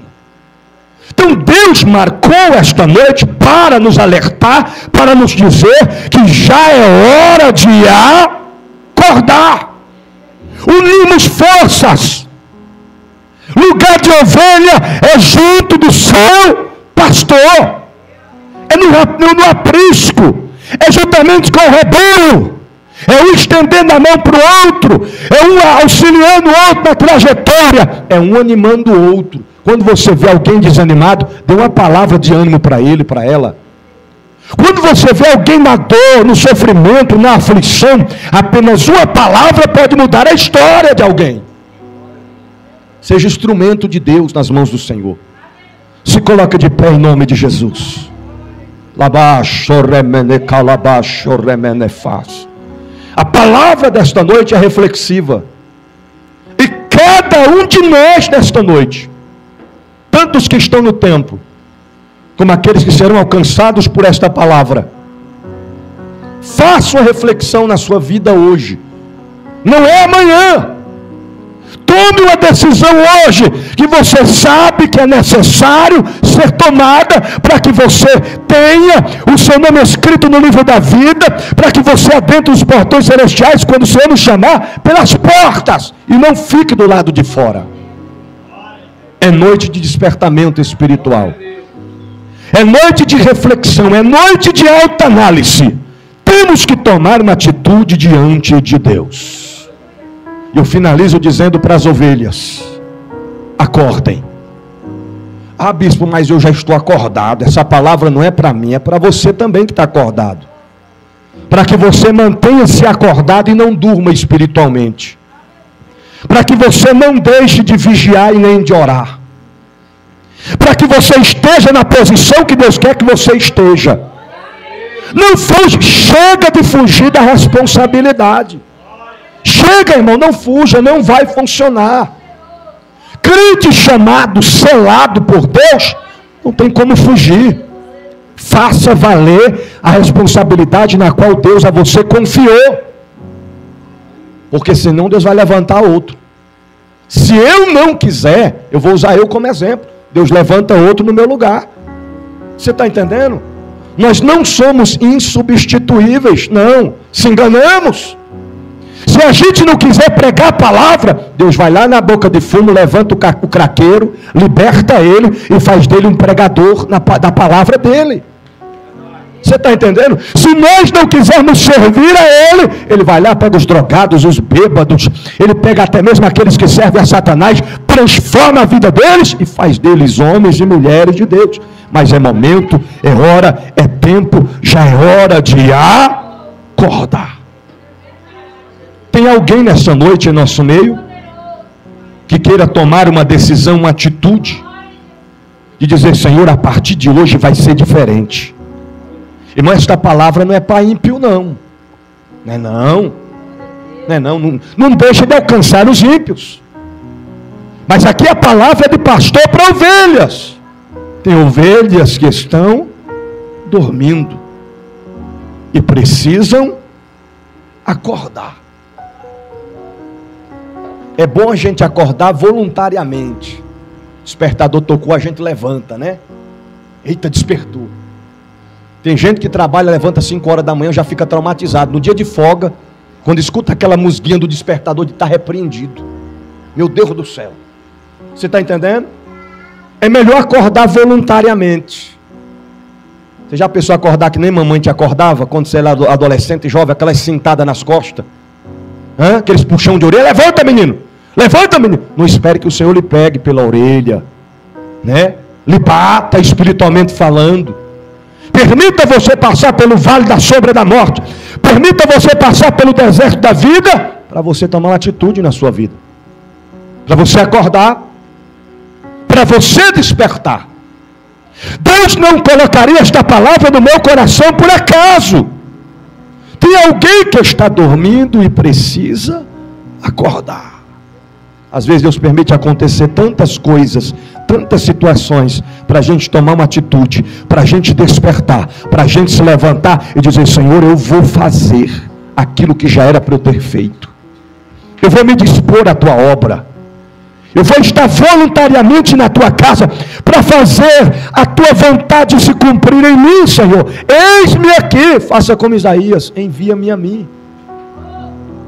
Então Deus marcou esta noite para nos alertar, para nos dizer que já é hora de acordar. Unimos forças. Lugar de ovelha é junto do seu pastor. É no aprisco. É juntamente com o rebanho. É um estendendo a mão para o outro. É um auxiliando o outro na trajetória. É um animando o outro. Quando você vê alguém desanimado, dê uma palavra de ânimo para ele, para ela. Quando você vê alguém na dor, no sofrimento, na aflição, apenas uma palavra pode mudar a história de alguém. Seja instrumento de Deus nas mãos do Senhor. Se coloca de pé em nome de Jesus. A palavra desta noite é reflexiva. E cada um de nós nesta noite, tanto os que estão no templo, como aqueles que serão alcançados por esta palavra, faça uma reflexão na sua vida hoje. Não é amanhã. Tome uma decisão hoje, que você sabe que é necessário ser tomada, para que você tenha o seu nome escrito no livro da vida, para que você adentre os portões celestiais, quando o Senhor nos chamar, pelas portas, e não fique do lado de fora. É noite de despertamento espiritual. É noite de reflexão, é noite de alta análise. Temos que tomar uma atitude diante de Deus. E eu finalizo dizendo para as ovelhas: acordem. Ah, bispo, mas eu já estou acordado. Essa palavra não é para mim, é para você também que está acordado. Para que você mantenha-se acordado e não durma espiritualmente. Para que você não deixe de vigiar e nem de orar. Para que você esteja na posição que Deus quer que você esteja. Não fuja, chega de fugir da responsabilidade. Chega, irmão, não fuja, não vai funcionar. Crente chamado, selado por Deus, não tem como fugir. Faça valer a responsabilidade na qual Deus a você confiou. Porque senão Deus vai levantar outro. Se eu não quiser, eu vou usar eu como exemplo. Deus levanta outro no meu lugar. Você está entendendo? Nós não somos insubstituíveis, não. Se enganamos. Se a gente não quiser pregar a palavra, Deus vai lá na boca de fumo, levanta o craqueiro, liberta ele e faz dele um pregador da palavra dele. Você está entendendo? Se nós não quisermos servir a Ele, Ele vai lá, pega os drogados, os bêbados, Ele pega até mesmo aqueles que servem a Satanás, transforma a vida deles e faz deles homens e mulheres de Deus. Mas é momento, é hora, é tempo, já é hora de acordar. Tem alguém nessa noite em nosso meio que queira tomar uma decisão, uma atitude de dizer: Senhor, a partir de hoje vai ser diferente. Irmão, esta palavra não é para ímpio, não. Não é não. Não é não. Não deixa de alcançar os ímpios. Mas aqui a palavra é de pastor para ovelhas. Tem ovelhas que estão dormindo e precisam acordar. É bom a gente acordar voluntariamente. O despertador tocou, a gente levanta, né? Eita, despertou. Tem gente que trabalha, levanta 5 horas da manhã, já fica traumatizado. No dia de folga, quando escuta aquela musguinha do despertador, de estar repreendido. Meu Deus do céu. Você está entendendo? É melhor acordar voluntariamente. Você já pensou acordar que nem mamãe te acordava? Quando você era adolescente e jovem, aquelas cintadas nas costas. Aqueles puxão de orelha. Levanta, menino. Levanta, menino. Não espere que o Senhor lhe pegue pela orelha, né? Lhe bata espiritualmente falando. Permita você passar pelo vale da sombra da morte. Permita você passar pelo deserto da vida, para você tomar uma atitude na sua vida, para você acordar, para você despertar. Deus não colocaria esta palavra no meu coração por acaso. Tem alguém que está dormindo e precisa acordar. Às vezes Deus permite acontecer tantas coisas, tantas situações, para a gente tomar uma atitude, para a gente despertar, para a gente se levantar e dizer: Senhor, eu vou fazer aquilo que já era para eu ter feito. Eu vou me dispor à tua obra. Eu vou estar voluntariamente na tua casa para fazer a tua vontade se cumprir em mim, Senhor. Eis-me aqui, faça como Isaías, envia-me a mim.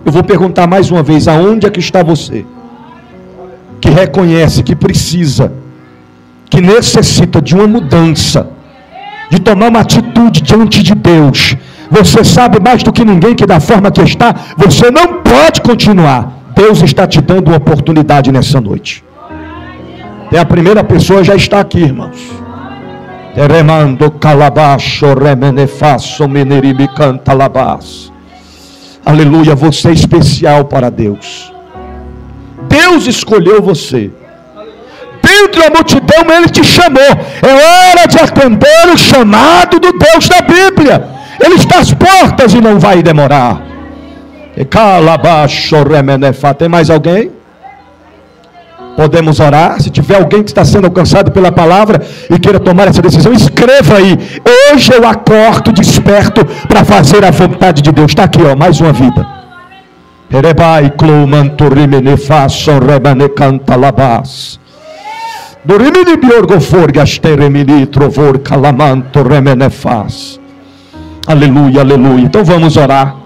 Eu vou perguntar mais uma vez: aonde é que está você? Que reconhece que precisa, que necessita de uma mudança, de tomar uma atitude diante de Deus. Você sabe mais do que ninguém que da forma que está, você não pode continuar. Deus está te dando uma oportunidade nessa noite. Até a primeira pessoa já está aqui, irmãos. Aleluia, você é especial para Deus. Deus escolheu você. Dentro da multidão Ele te chamou. É hora de atender o chamado do Deus da Bíblia. Ele está às portas e não vai demorar. Tem mais alguém? Podemos orar? Se tiver alguém que está sendo alcançado pela palavra e queira tomar essa decisão, escreva aí: hoje eu acordo desperto para fazer a vontade de Deus. Está aqui, ó, mais uma vida. Erebai clomantorimene façam remane canta labas. Dorimini biorgofor gasteremini trovor calamanto remene faz. Aleluia, aleluia. Então vamos orar.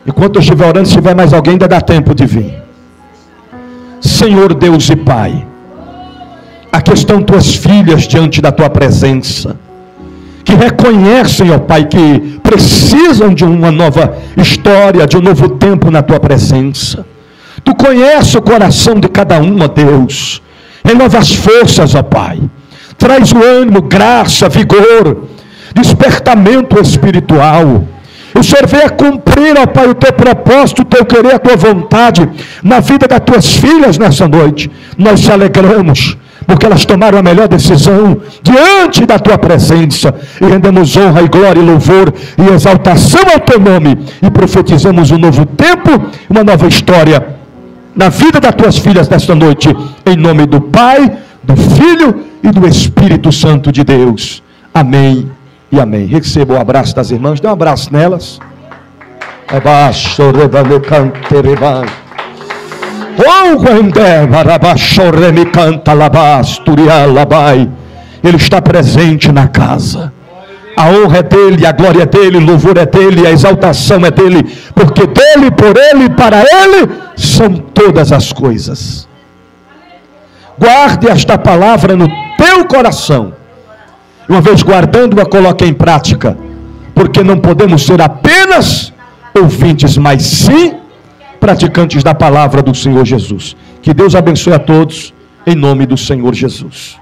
Enquanto eu estiver orando, se tiver mais alguém, ainda dá tempo de vir. Senhor Deus e Pai, aqui estão tuas filhas diante da tua presença, que reconhecem, ó Pai, que precisam de uma nova história, de um novo tempo na tua presença. Tu conheces o coração de cada uma, Deus. Renova as forças, ó Pai. Traz o ânimo, graça, vigor, despertamento espiritual. O Senhor venha cumprir, ó Pai, o teu propósito, o teu querer, a tua vontade na vida das tuas filhas nessa noite. Nós te alegramos, porque elas tomaram a melhor decisão diante da tua presença, e rendemos honra e glória e louvor e exaltação ao teu nome, e profetizamos um novo tempo, uma nova história na vida das tuas filhas nesta noite, em nome do Pai, do Filho e do Espírito Santo de Deus. Amém e amém. Receba o abraço das irmãs, dê um abraço nelas. Ele está presente na casa. A honra é dele, a glória é dele, o louvor é dele, a exaltação é dele, porque dele, por ele, para ele são todas as coisas. Guarde esta palavra no teu coração. Uma vez guardando-a, coloque em prática, porque não podemos ser apenas ouvintes, mas sim praticantes da palavra do Senhor Jesus. Que Deus abençoe a todos, em nome do Senhor Jesus.